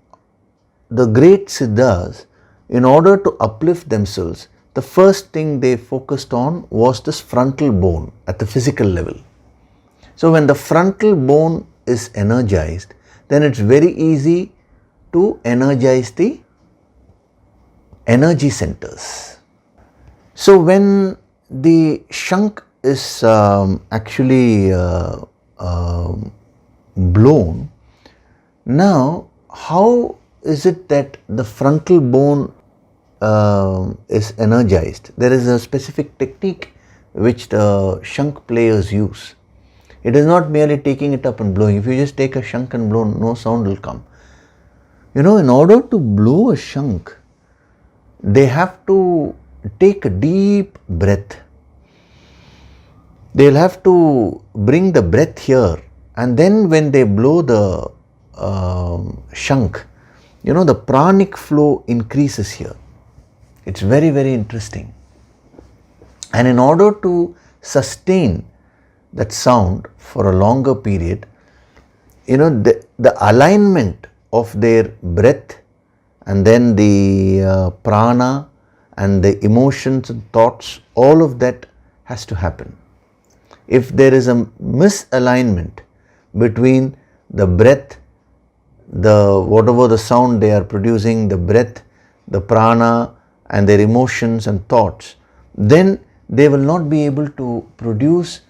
the great Siddhas, in order to uplift themselves, the first thing they focused on was this frontal bone at the physical level. So when the frontal bone is energized, then it's very easy to energize the energy centers. So when the shank is actually blown, now how is it that the frontal bone is energized? There is a specific technique which the shank players use. It is not merely taking it up and blowing. If you just take a shank and blow, no sound will come. In order to blow a shank, they have to take a deep breath. They'll have to bring the breath here, and then when they blow the shank, the pranic flow increases here. It's very, very interesting. And in order to sustain that sound for a longer period, the alignment of their breath and then the prana and the emotions and thoughts, all of that has to happen. If there is a misalignment between the breath, whatever the sound they are producing, the breath, the prana and their emotions and thoughts, then they will not be able to produce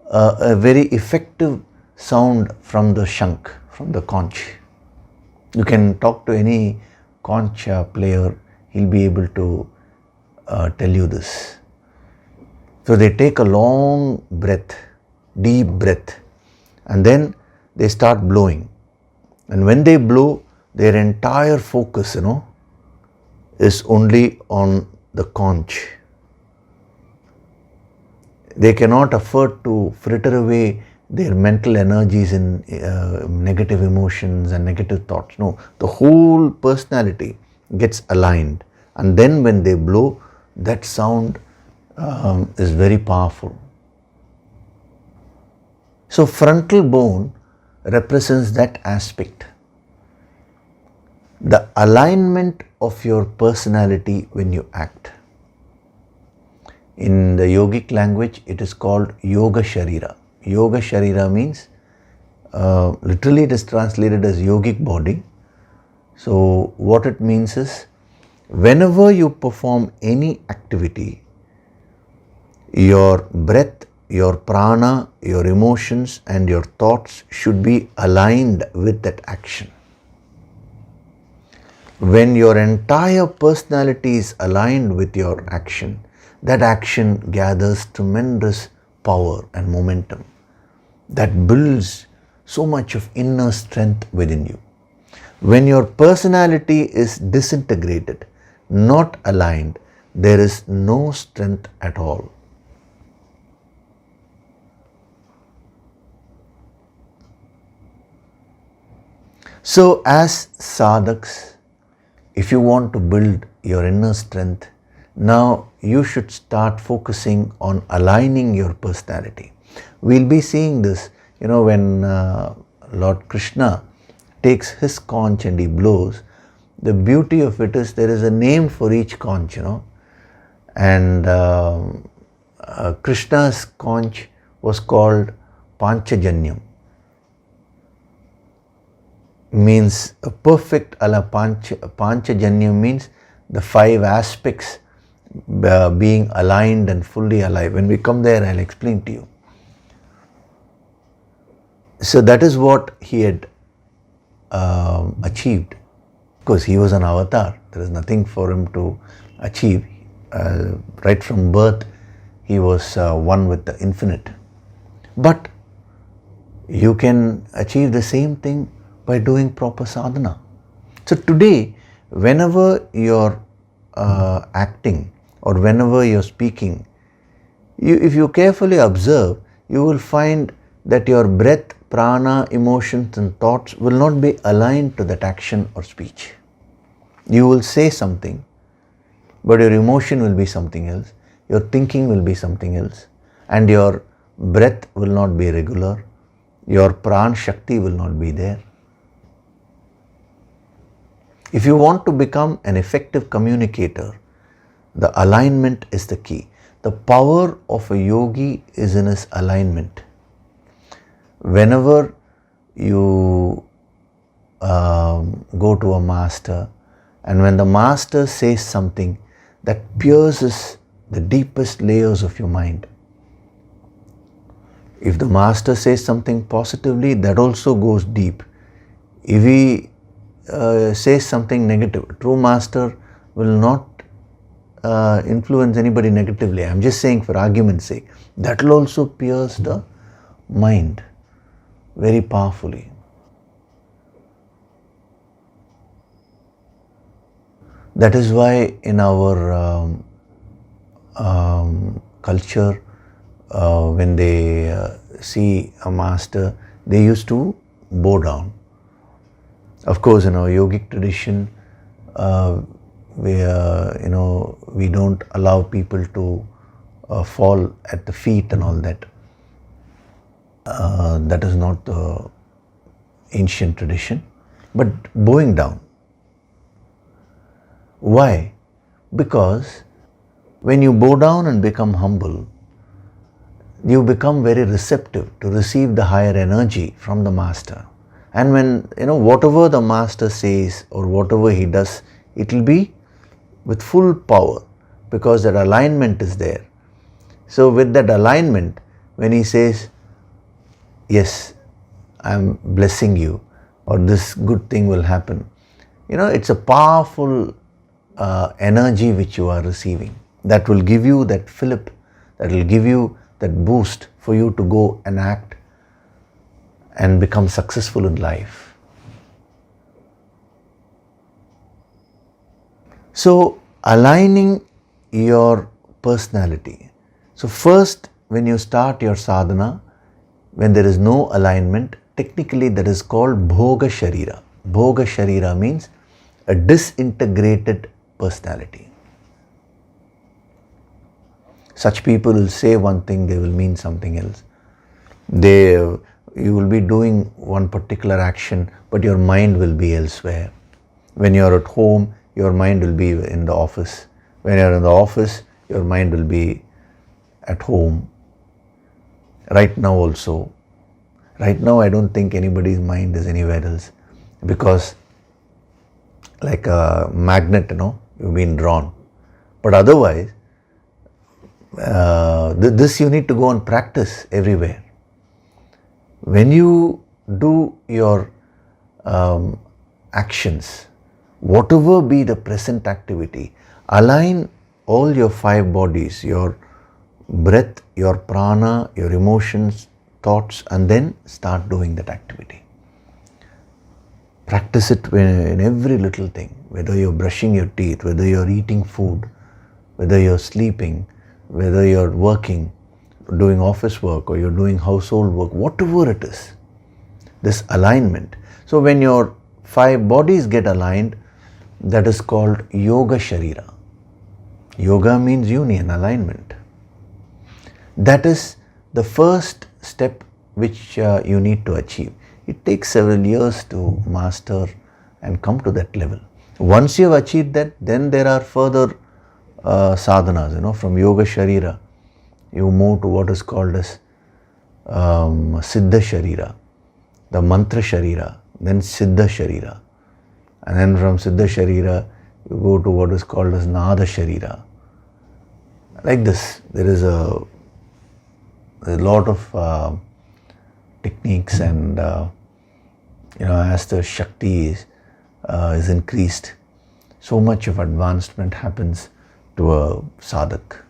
a very effective sound from the shank, from the conch. You can talk to any conch player, he'll be able to tell you this. So they take a long breath, deep breath, and then they start blowing. And when they blow, their entire focus, is only on the conch. They cannot afford to fritter away their mental energies in negative emotions and negative thoughts. No, the whole personality gets aligned, and then when they blow, that sound is very powerful. So frontal bone represents that aspect, the alignment of your personality when you act. In the yogic language, it is called Yoga Sharira. Yoga Sharira means, literally it is translated as yogic body. So what it means is, whenever you perform any activity, your breath, your prana, your emotions and your thoughts should be aligned with that action. When your entire personality is aligned with your action, that action gathers tremendous power and momentum. That builds so much of inner strength within you. When your personality is disintegrated, not aligned, there is no strength at all. So as sadhaks, if you want to build your inner strength, now you should start focusing on aligning your personality. We'll be seeing this, when Lord Krishna takes his conch and he blows. The beauty of it is there is a name for each conch, and Krishna's conch was called Panchajanyam. Means a perfect Panchajanyam means the 5 aspects being aligned and fully alive. When we come there, I'll explain to you. So that is what he had achieved, because he was an avatar. There is nothing for him to achieve. Right from birth, he was one with the infinite. But you can achieve the same thing by doing proper sadhana. So today, whenever you're acting or whenever you're speaking, if you carefully observe, you will find that your breath, prana, emotions and thoughts will not be aligned to that action or speech. You will say something, but your emotion will be something else, your thinking will be something else, and your breath will not be regular, your pran shakti will not be there. If you want to become an effective communicator, the alignment is the key. The power of a yogi is in his alignment. Whenever you go to a master, and when the master says something that pierces the deepest layers of your mind. If the master says something positively, that also goes deep. If he says something negative, true master will not influence anybody negatively. I'm just saying for argument's sake. That will also pierce the mind very powerfully. That is why in our culture, when they see a master, they used to bow down. Of course, in our yogic tradition, we don't allow people to fall at the feet and all that. That is not the ancient tradition. But bowing down. Why? Because when you bow down and become humble, you become very receptive to receive the higher energy from the master. And when, whatever the master says or whatever he does, it will be with full power because that alignment is there. So with that alignment, when he says, yes, I'm blessing you, or this good thing will happen, it's a powerful energy which you are receiving. That will give you that fillip, that will give you that boost for you to go and act and become successful in life. So, aligning your personality. So first, when you start your sadhana, when there is no alignment, technically that is called bhoga sharira. Bhoga sharira means a disintegrated personality. Such people will say one thing, they will mean something else. You will be doing one particular action, but your mind will be elsewhere. When you are at home, your mind will be in the office. When you are in the office, your mind will be at home. Right now also. Right now I don't think anybody's mind is anywhere else, because like a magnet, you've been drawn. But otherwise, this you need to go and practice everywhere. When you do your actions, whatever be the present activity, align all your 5 bodies, your breath, your prana, your emotions, thoughts, and then start doing that activity. Practice it in every little thing, whether you're brushing your teeth, whether you're eating food, whether you're sleeping, whether you're working, doing office work, or you're doing household work, whatever it is, this alignment. So when your 5 bodies get aligned, that is called yoga sharira. Yoga means union, alignment. That is the first step which you need to achieve. It takes several years to master and come to that level. Once you have achieved that, then there are further sadhanas, from yoga sharira. You move to what is called as siddha sharira, the mantra sharira, then siddha sharira. And then from siddha sharira, you go to what is called as nada sharira. Like this, there is a lot of techniques, and as the Shakti is increased, so much of advancement happens to a sadhak.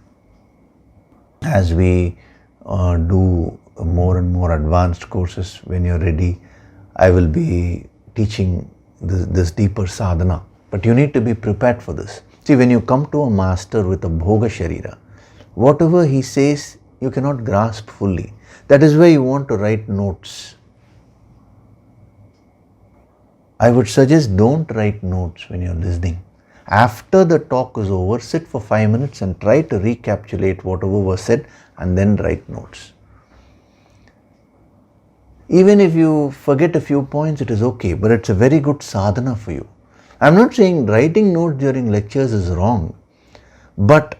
As we do more and more advanced courses, when you're ready, I will be teaching this deeper sadhana. But you need to be prepared for this. See, when you come to a master with a bhoga sharira, whatever he says, you cannot grasp fully. That is why you want to write notes. I would suggest don't write notes when you're listening. After the talk is over, sit for 5 minutes and try to recapitulate whatever was said and then write notes. Even if you forget a few points, it is okay, but it's a very good sadhana for you. I'm not saying writing notes during lectures is wrong, but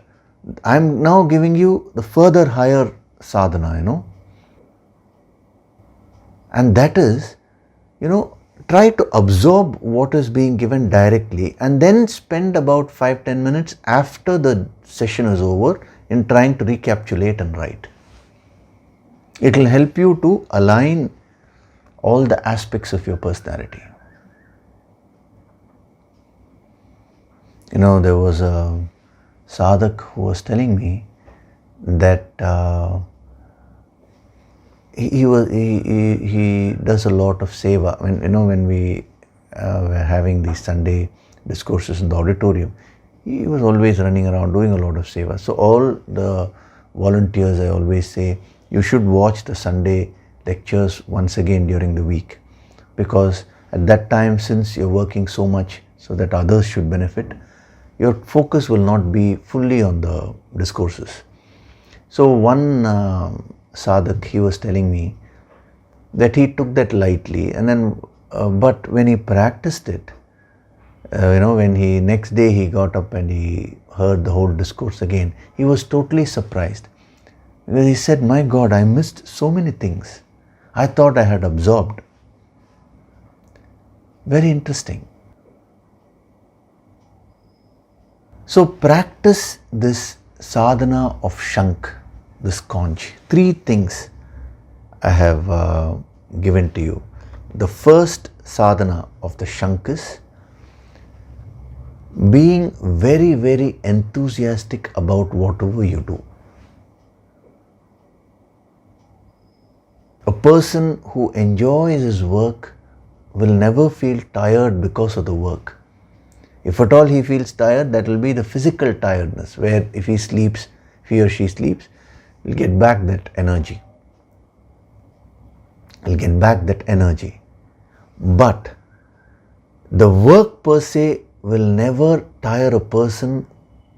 I'm now giving you the further higher sadhana, and that is, try to absorb what is being given directly and then spend about 5-10 minutes after the session is over in trying to recapitulate and write. It will help you to align all the aspects of your personality. There was a sadhak who was telling me that he does a lot of seva. When we were having these Sunday discourses in the auditorium, he was always running around doing a lot of seva. So all the volunteers, I always say, you should watch the Sunday lectures once again during the week, because at that time, since you're working so much so that others should benefit, your focus will not be fully on the discourses. So one sadhak, he was telling me that he took that lightly, and then but when he practiced it, when he next day he got up and he heard the whole discourse again, he was totally surprised. He said, "My God, I missed so many things. I thought I had absorbed." Very interesting. So practice this sadhana of Shank, this conch. 3 things I have given to you. The first sadhana of the Shank is being very, very enthusiastic about whatever you do. A person who enjoys his work will never feel tired because of the work. If at all he feels tired, that will be the physical tiredness, where if he sleeps, if he or she sleeps, he'll get back that energy. But the work per se will never tire a person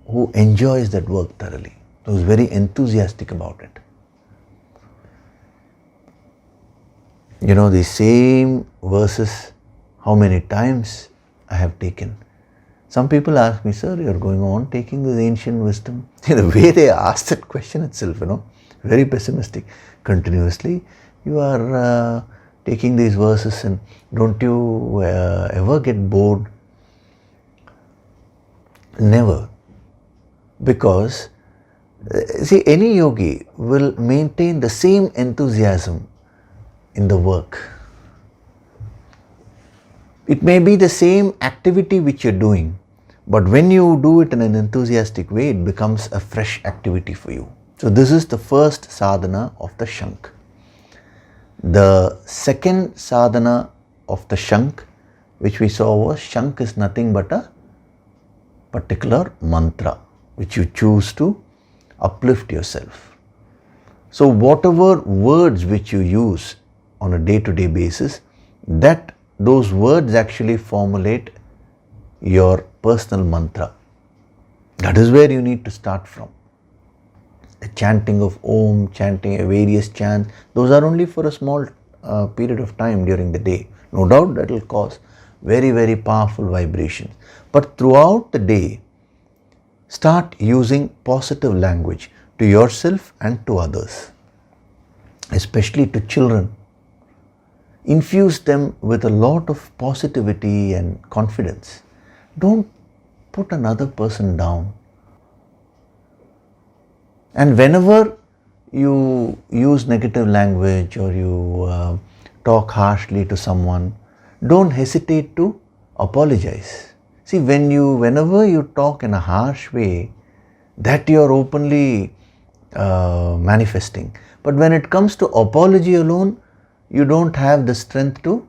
who enjoys that work thoroughly, who's very enthusiastic about it. The same verses, how many times I have taken. Some people ask me, "Sir, you're going on taking this ancient wisdom?" The way they ask that question itself, very pessimistic. Continuously, you are taking these verses, and don't you ever get bored? Never. Because, see, any yogi will maintain the same enthusiasm in the work. It may be the same activity which you're doing, but when you do it in an enthusiastic way, it becomes a fresh activity for you. So this is the first sadhana of the Shank. The second sadhana of the Shank, which we saw, was Shank is nothing but a particular mantra which you choose to uplift yourself. So whatever words which you use on a day-to-day basis, those words actually formulate your personal mantra. That is where you need to start from. The chanting of Om, chanting various chants, those are only for a small period of time during the day. No doubt that will cause very, very powerful vibrations. But throughout the day, start using positive language to yourself and to others, especially to children. Infuse them with a lot of positivity and confidence. Don't put another person down. And whenever you use negative language or you talk harshly to someone, don't hesitate to apologize. See, whenever you talk in a harsh way, that you are openly manifesting. But when it comes to apology alone, you don't have the strength to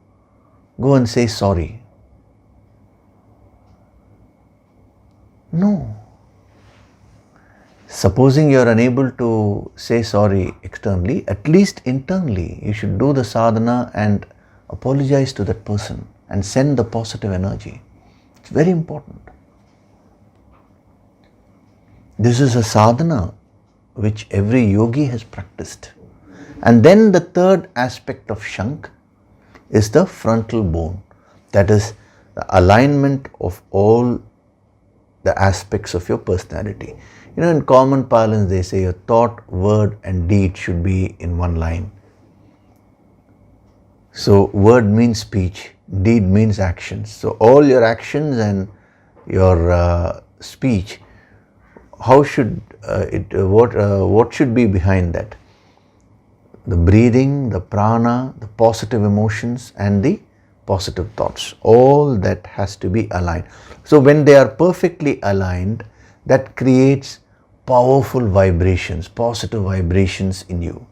go and say sorry. No. Supposing you are unable to say sorry externally, at least internally, you should do the sadhana and apologize to that person and send the positive energy. It's very important. This is a sadhana which every yogi has practiced. And then the third aspect of Shank is the frontal bone. That is the alignment of all the aspects of your personality. In common parlance, they say your thought, word and deed should be in one line. So word means speech, deed means actions. So all your actions and your speech how should what should be behind that? The breathing, the prana, the positive emotions and the positive thoughts, all that has to be aligned. So when they are perfectly aligned, that creates powerful vibrations, positive vibrations in you.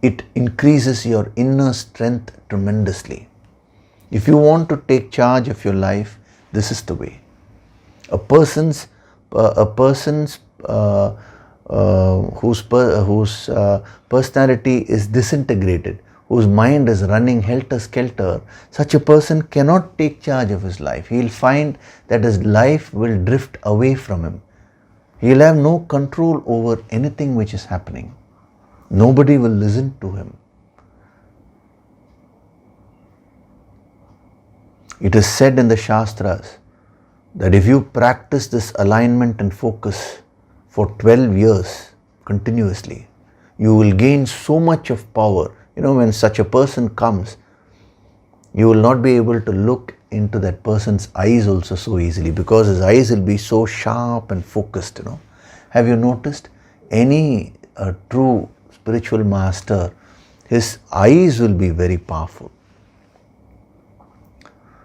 It increases your inner strength tremendously. If you want to take charge of your life, this is the way. A person's whose personality is disintegrated, whose mind is running helter-skelter, such a person cannot take charge of his life. He will find that his life will drift away from him. He will have no control over anything which is happening. Nobody will listen to him. It is said in the Shastras that if you practice this alignment and focus for 12 years continuously, you will gain so much of power. When such a person comes, you will not be able to look into that person's eyes also so easily, because his eyes will be so sharp and focused. Have you noticed any true spiritual master, his eyes will be very powerful.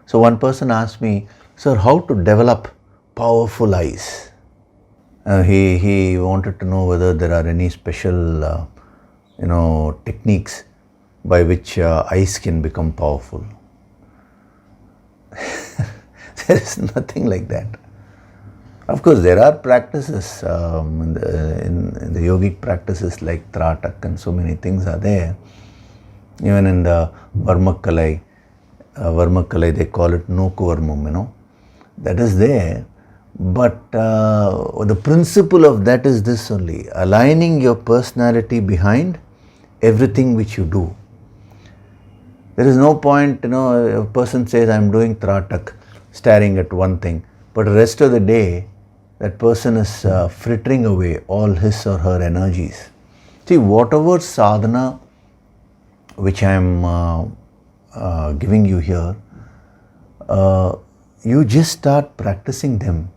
So one person asked me, "Sir, how to develop powerful eyes?" He wanted to know whether there are any special techniques by which eyes can become powerful. There is nothing like that. Of course, there are practices in the yogic practices like Tratak, and so many things are there. Even in the Varmakalai, they call it Nokuvarmam, that is there. But the principle of that is this only: aligning your personality behind everything which you do. There is no point, a person says, "I'm doing Tratak," staring at one thing, but the rest of the day, that person is frittering away all his or her energies. See, whatever sadhana which I am giving you here, you just start practicing them.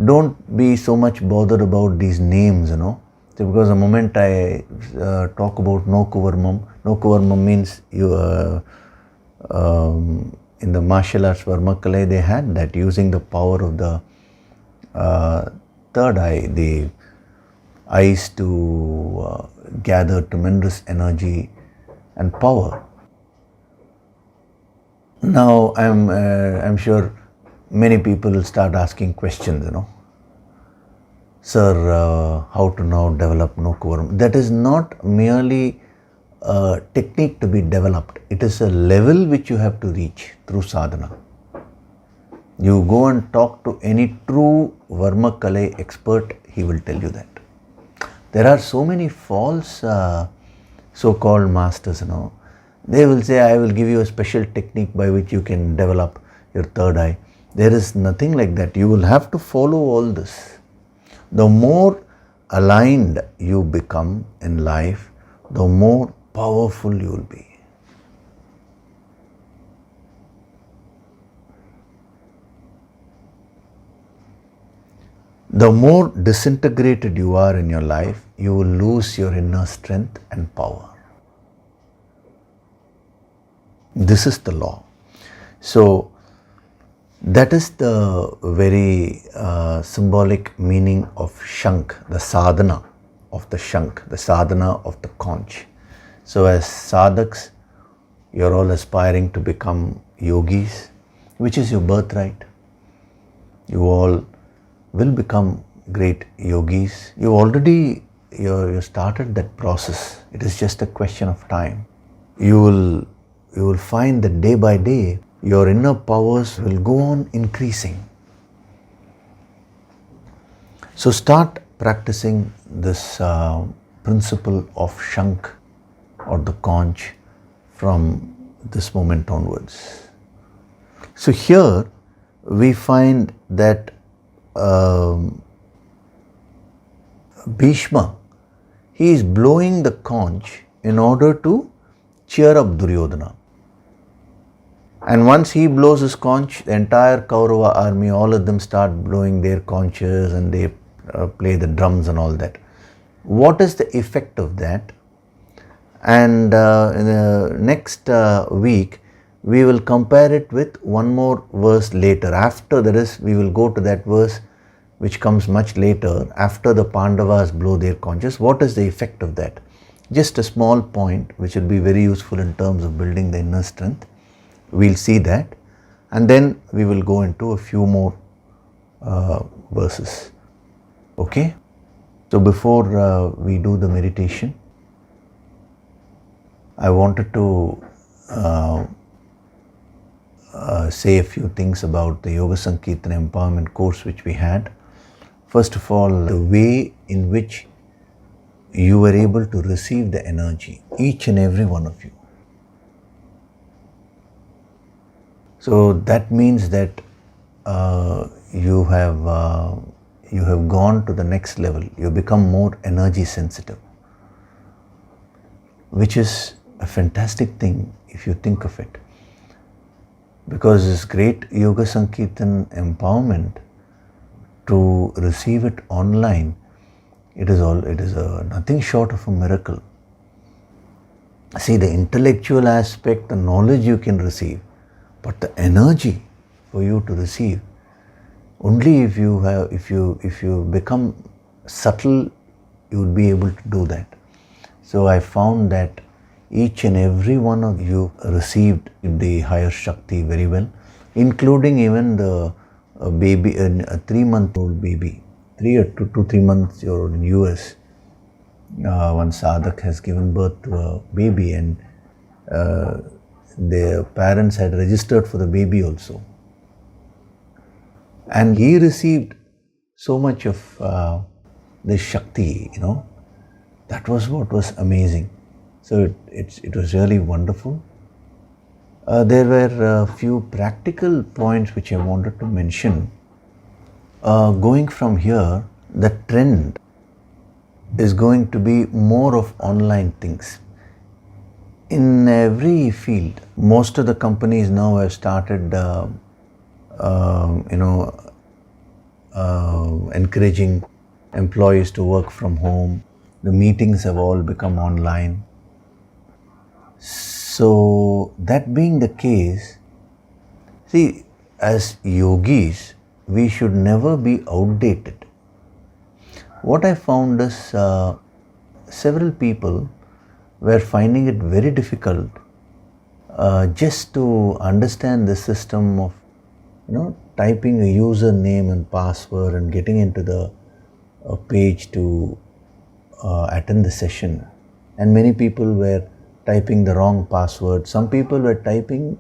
Don't be so much bothered about these names, because the moment I talk about Nokuvarmam means you in the martial arts Varmakalai, they had that, using the power of the third eye, the eyes, to gather tremendous energy and power. Now I'm sure many people will start asking questions, "Sir, how to now develop Nokuvarmam?" That is not merely a technique to be developed. It is a level which you have to reach through sadhana. You go and talk to any true Varmakalai expert, he will tell you that. There are so many false so-called masters, They will say, "I will give you a special technique by which you can develop your third eye." There is nothing like that. You will have to follow all this. The more aligned you become in life, the more powerful you will be. The more disintegrated you are in your life, you will lose your inner strength and power. This is the law. So, that is the very symbolic meaning of Shank, the sadhana of the Shank, the sadhana of the conch. So as sadhaks, you're all aspiring to become yogis, which is your birthright. You all will become great yogis. You already you started that process. It is just a question of time. You will find that day by day, your inner powers will go on increasing. So start practicing this principle of Shank or the conch from this moment onwards. So here we find that Bhishma, he is blowing the conch in order to cheer up Duryodhana. And once he blows his conch, the entire Kaurava army, all of them start blowing their conches and they play the drums and all that. What is the effect of that? And in the next week, we will compare it with one more verse later. After that we will go to that verse which comes much later, after the Pandavas blow their conches. What is the effect of that? Just a small point which will be very useful in terms of building the inner strength. We'll see that, and then we will go into a few more verses. Okay? So before we do the meditation, I wanted to say a few things about the Yoga Sankirtana Empowerment course which we had. First of all, the way in which you were able to receive the energy, each and every one of you. So that means that you have gone to the next level. You become more energy sensitive, which is a fantastic thing if you think of it. Because this great Yoga Sankirtan empowerment, to receive it online, it is nothing short of a miracle. See, the intellectual aspect, the knowledge you can receive, but the energy for you to receive, only if you become subtle, you would be able to do that. So I found that each and every one of you received the higher Shakti very well, including even the baby, a 3-month-old baby, 3 months old in US. One sadhak has given birth to a baby, and their parents had registered for the baby also. And he received so much of this Shakti, That was what was amazing. So it was really wonderful. There were a few practical points which I wanted to mention. Going from here, the trend is going to be more of online things. In every field, most of the companies now have started, encouraging employees to work from home. The meetings have all become online. So that being the case, see, as yogis, we should never be outdated. What I found is several people were finding it very difficult just to understand the system of, typing a username and password and getting into the page to attend the session. And many people were typing the wrong password. Some people were typing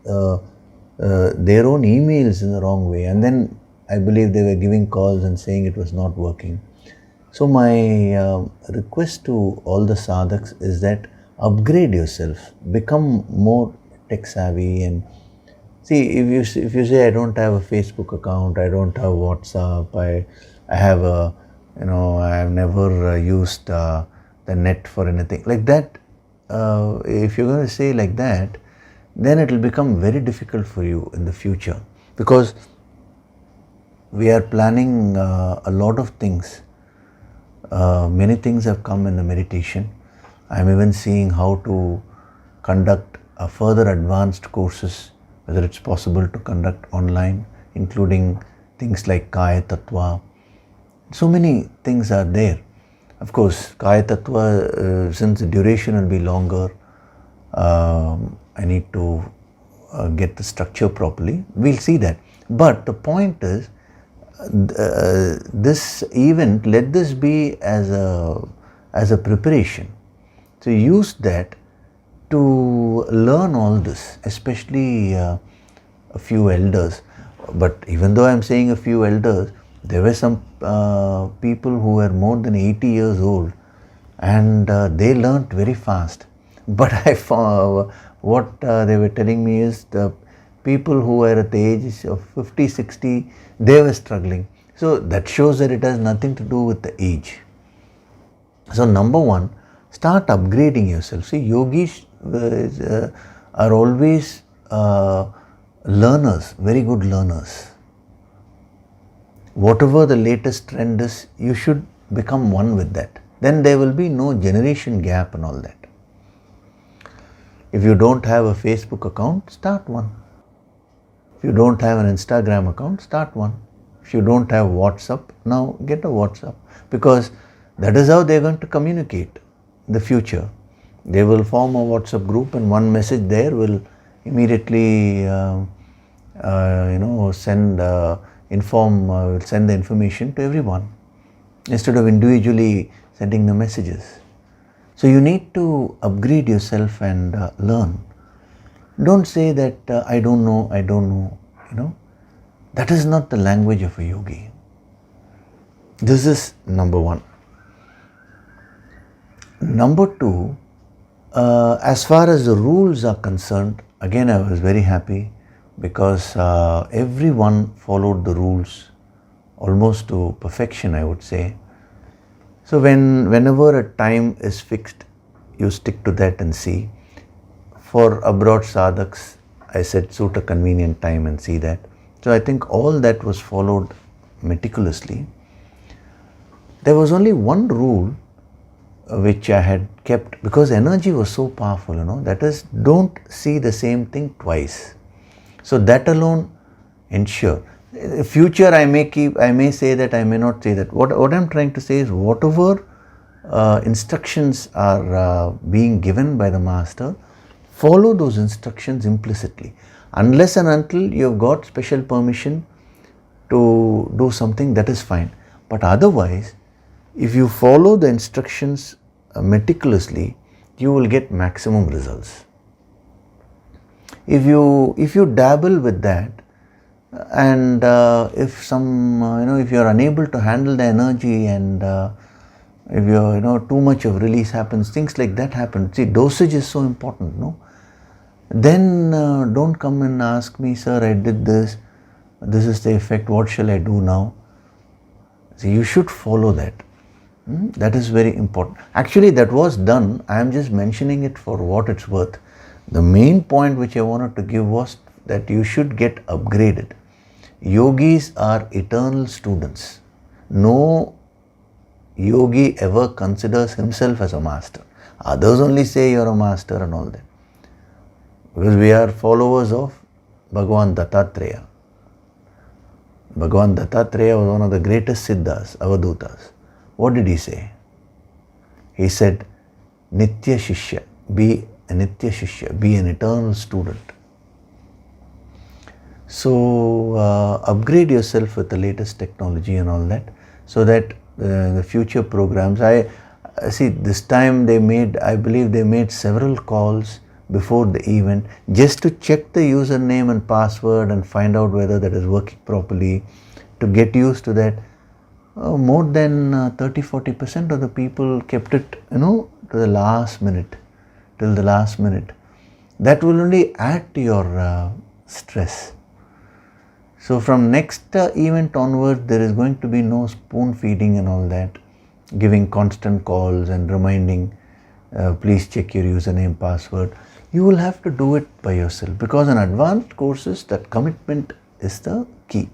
their own emails in the wrong way, and then I believe they were giving calls and saying it was not working. So my request to all the sadhaks is that upgrade yourself, become more tech savvy. And see, if you say I don't have a Facebook account, I don't have WhatsApp, I have a, I have never used the net for anything like that. If you're going to say like that, then it will become very difficult for you in the future, because we are planning a lot of things. Many things have come in the meditation. I'm even seeing how to conduct further advanced courses, whether it's possible to conduct online, including things like Kaya Tattva. So many things are there. Of course, Kaya Tattva, since the duration will be longer, I need to get the structure properly. We'll see that. But the point is, this event, let this be as a preparation. So use that to learn all this, especially a few elders. But even though I'm saying a few elders, there were some people who were more than 80 years old, and they learnt very fast. But I found what they were telling me is the people who were at the age of 50, 60, they were struggling. So that shows that it has nothing to do with the age. So number one, start upgrading yourself. See, yogis are always learners, very good learners. whatever the latest trend is, you should become one with that. Then there will be no generation gap and all that. If you don't have a Facebook account, start one. If you don't have an Instagram account, start one. If you don't have WhatsApp, now get a WhatsApp, because that is how they are going to communicate in the future. They will form a WhatsApp group, and one message there will immediately send the information to everyone, instead of individually sending the messages. So you need to upgrade yourself and learn. Don't say that I don't know. That is not the language of a yogi. This is number one. Number two, as far as the rules are concerned, again I was very happy, because everyone followed the rules almost to perfection, I would say. So whenever a time is fixed, you stick to that and see. For abroad sadhaks, I said suit a convenient time and see that. So I think all that was followed meticulously. There was only one rule which I had kept, because energy was so powerful, that is, don't see the same thing twice. So that alone ensure. In future I may say that, I may not say that. What I'm trying to say is, whatever instructions are being given by the master, follow those instructions implicitly, unless and until you have got special permission to do something, that is fine. But otherwise, if you follow the instructions meticulously, you will get maximum results. If you dabble with that, and if you are unable to handle the energy, and if too much of release happens, things like that happen. See, dosage is so important, no? Then don't come and ask me, sir, I did this. This is the effect. What shall I do now? See, you should follow that. That is very important. Actually, that was done. I am just mentioning it for what it's worth. The main point which I wanted to give was that you should get upgraded. Yogis are eternal students. No yogi ever considers himself as a master. Others only say you're a master and all that. Because we are followers of Bhagavan Dattatreya. Bhagavan Dattatreya was one of the greatest siddhas, avadutas. What did he say? He said, Nitya Shishya, be a Nitya Shishya, be an eternal student. So upgrade yourself with the latest technology and all that, so that the future programs, I see this time I believe they made several calls before the event, just to check the username and password and find out whether that is working properly, to get used to that. More than 30-40% of the people kept it, to the last minute, till the last minute. That will only add to your stress. So from next event onward, there is going to be no spoon feeding and all that, giving constant calls and reminding, please check your username, password. You will have to do it by yourself, because in advanced courses, that commitment is the key.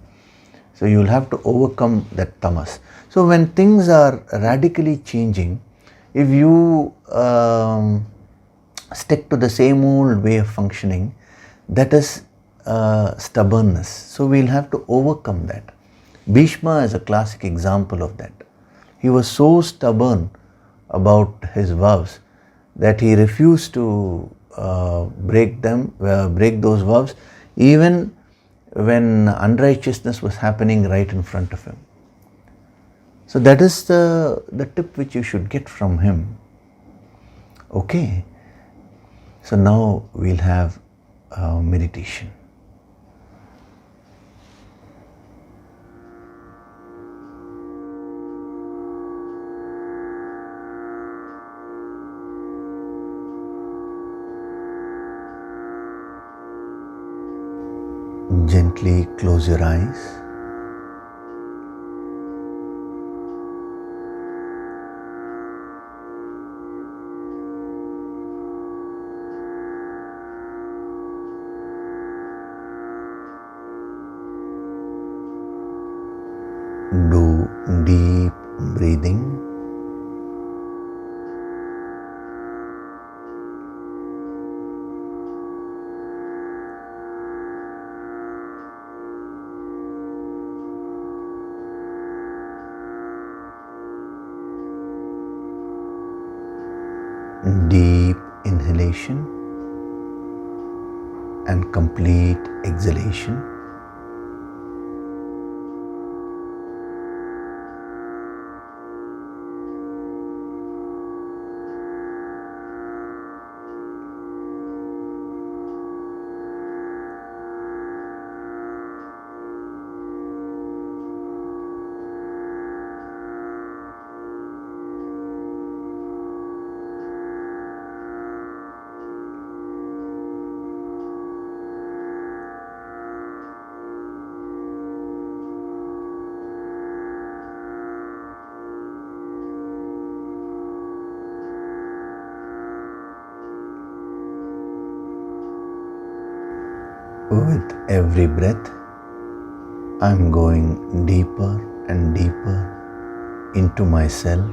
So you will have to overcome that tamas. So when things are radically changing, if you stick to the same old way of functioning, that is stubbornness. So we'll have to overcome that. Bhishma is a classic example of that. He was so stubborn about his vows that he refused to break those vows, even when unrighteousness was happening right in front of him. So that is the tip which you should get from him. Okay. So now we'll have meditation. Gently close your eyes. do deep breathing. Deep inhalation and complete exhalation. With every breath, I'm going deeper and deeper into myself.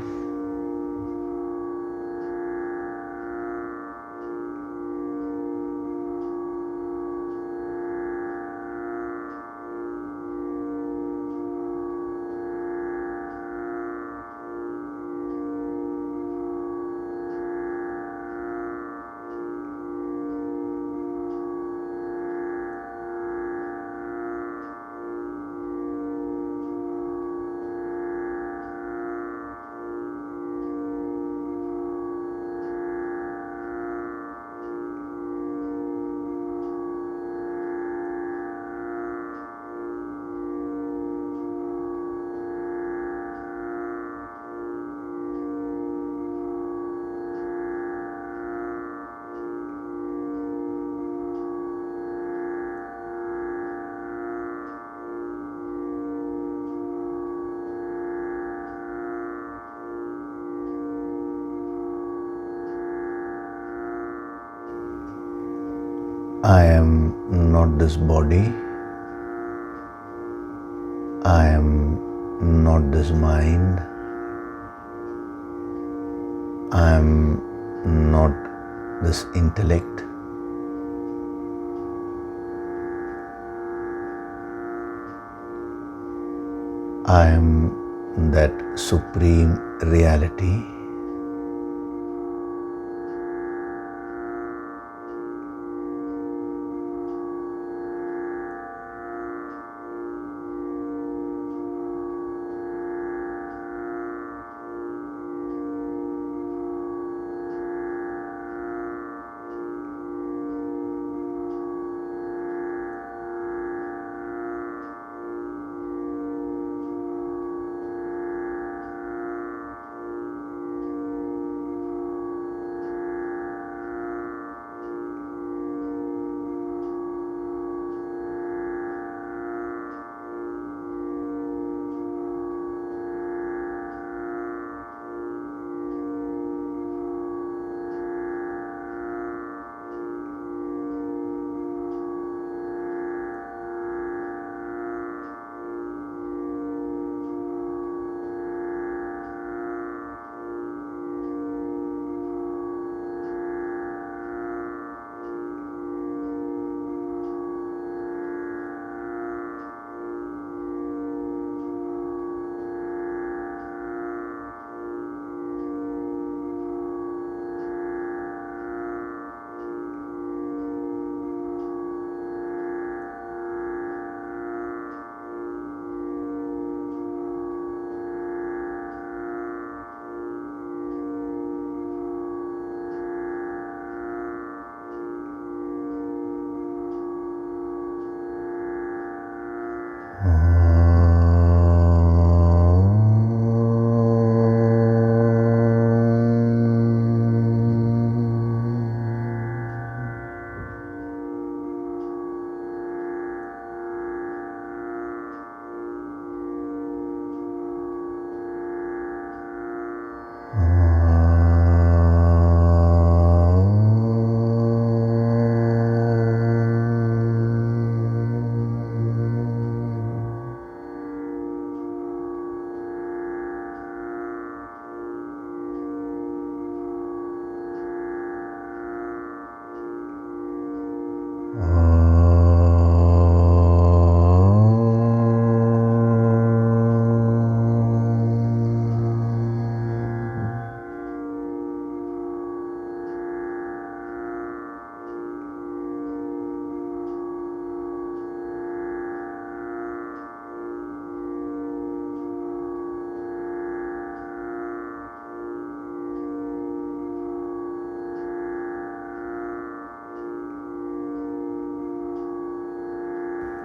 I am not this body. I am not this mind. I am not this intellect. I am that supreme reality.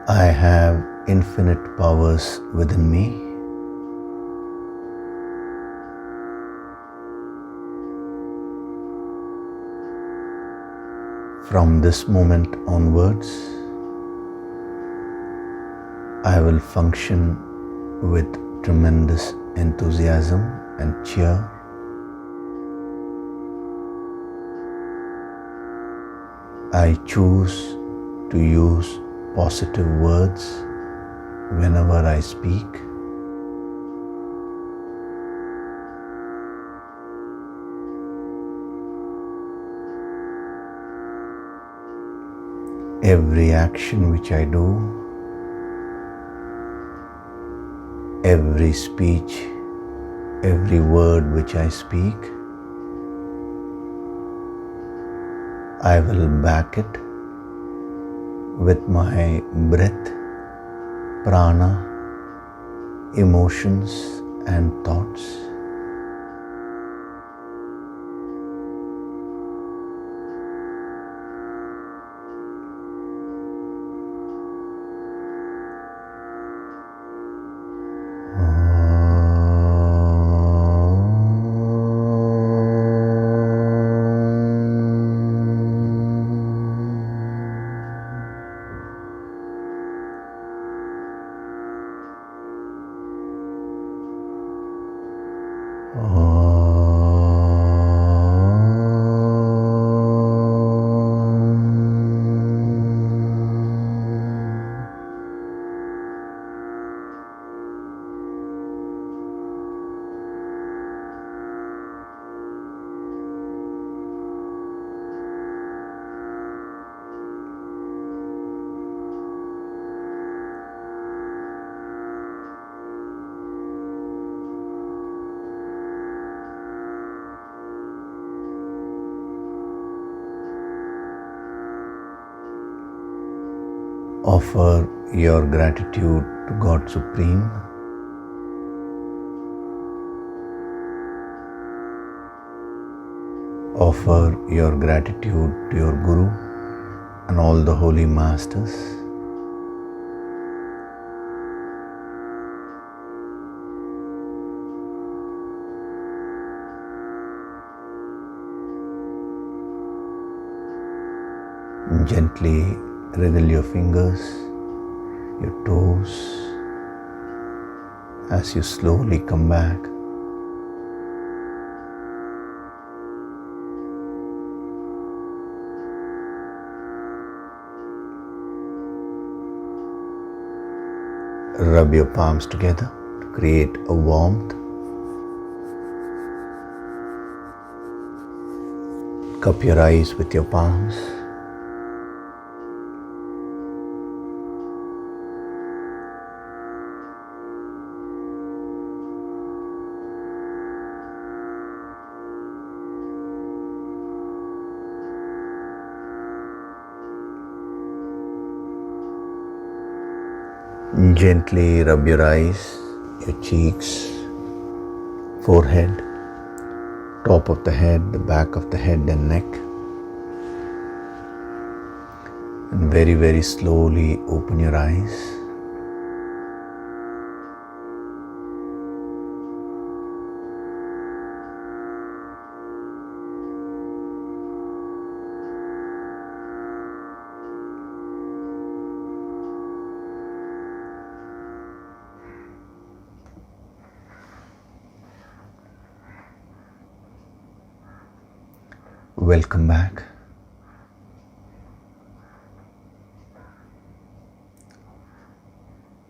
I have infinite powers within me. From this moment onwards, I will function with tremendous enthusiasm and cheer. I choose to use positive words whenever I speak. Every action which I do, every speech, every word which I speak, I will back it with my breath, prana, emotions and thoughts. Offer your gratitude to God Supreme. Offer your gratitude to your Guru and all the holy masters. Gently wriggle your fingers, your toes, as you slowly come back. Rub your palms together to create a warmth. Cup your eyes with your palms. Gently rub your eyes, your cheeks, forehead, top of the head, the back of the head and neck. And very, very slowly open your eyes. Welcome back.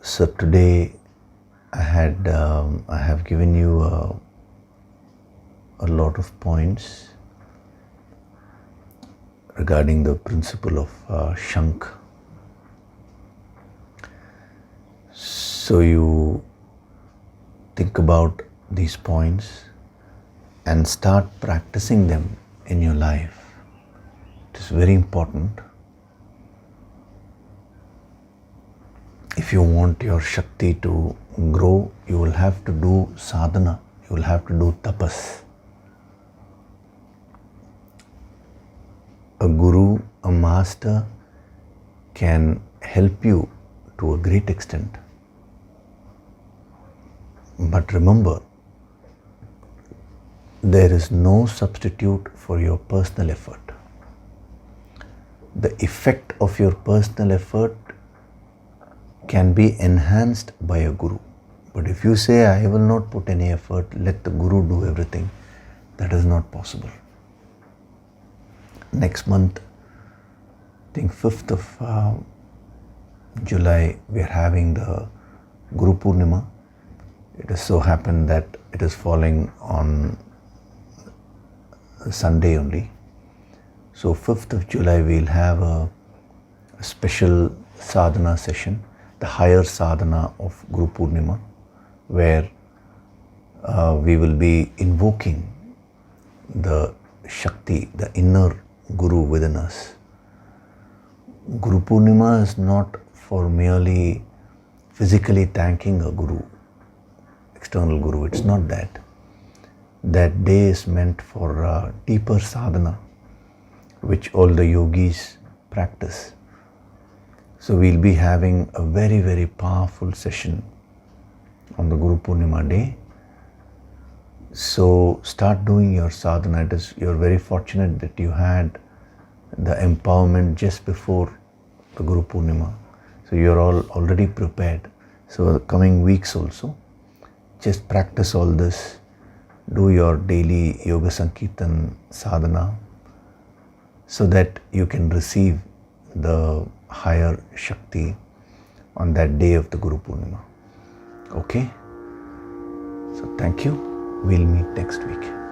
So today I have given you a lot of points regarding the principle of Shank. So you think about these points and start practicing them in your life. It is very important. If you want your Shakti to grow, you will have to do sadhana, you will have to do tapas. A guru, a master can help you to a great extent. But remember, there is no substitute for your personal effort. The effect of your personal effort can be enhanced by a guru. But if you say, I will not put any effort, let the guru do everything, that is not possible. Next month, I think 5th of July, we are having the Guru Purnima. It has so happened that it is falling on Sunday only. So 5th of July, we'll have a special sadhana session, the higher sadhana of Guru Purnima, where we will be invoking the Shakti, the inner Guru within us. Guru Purnima is not for merely physically thanking a Guru, external Guru. It's not that. That day is meant for deeper sadhana, which all the yogis practice. So we'll be having a very, very powerful session on the Guru Purnima day. So start doing your sadhana. You're very fortunate that you had the empowerment just before the Guru Purnima. So you're all already prepared. So the coming weeks also, just practice all this. Do your daily Yoga Sankirtan sadhana so that you can receive the higher Shakti on that day of the Guru Purnima. Okay? So thank you. We'll meet next week.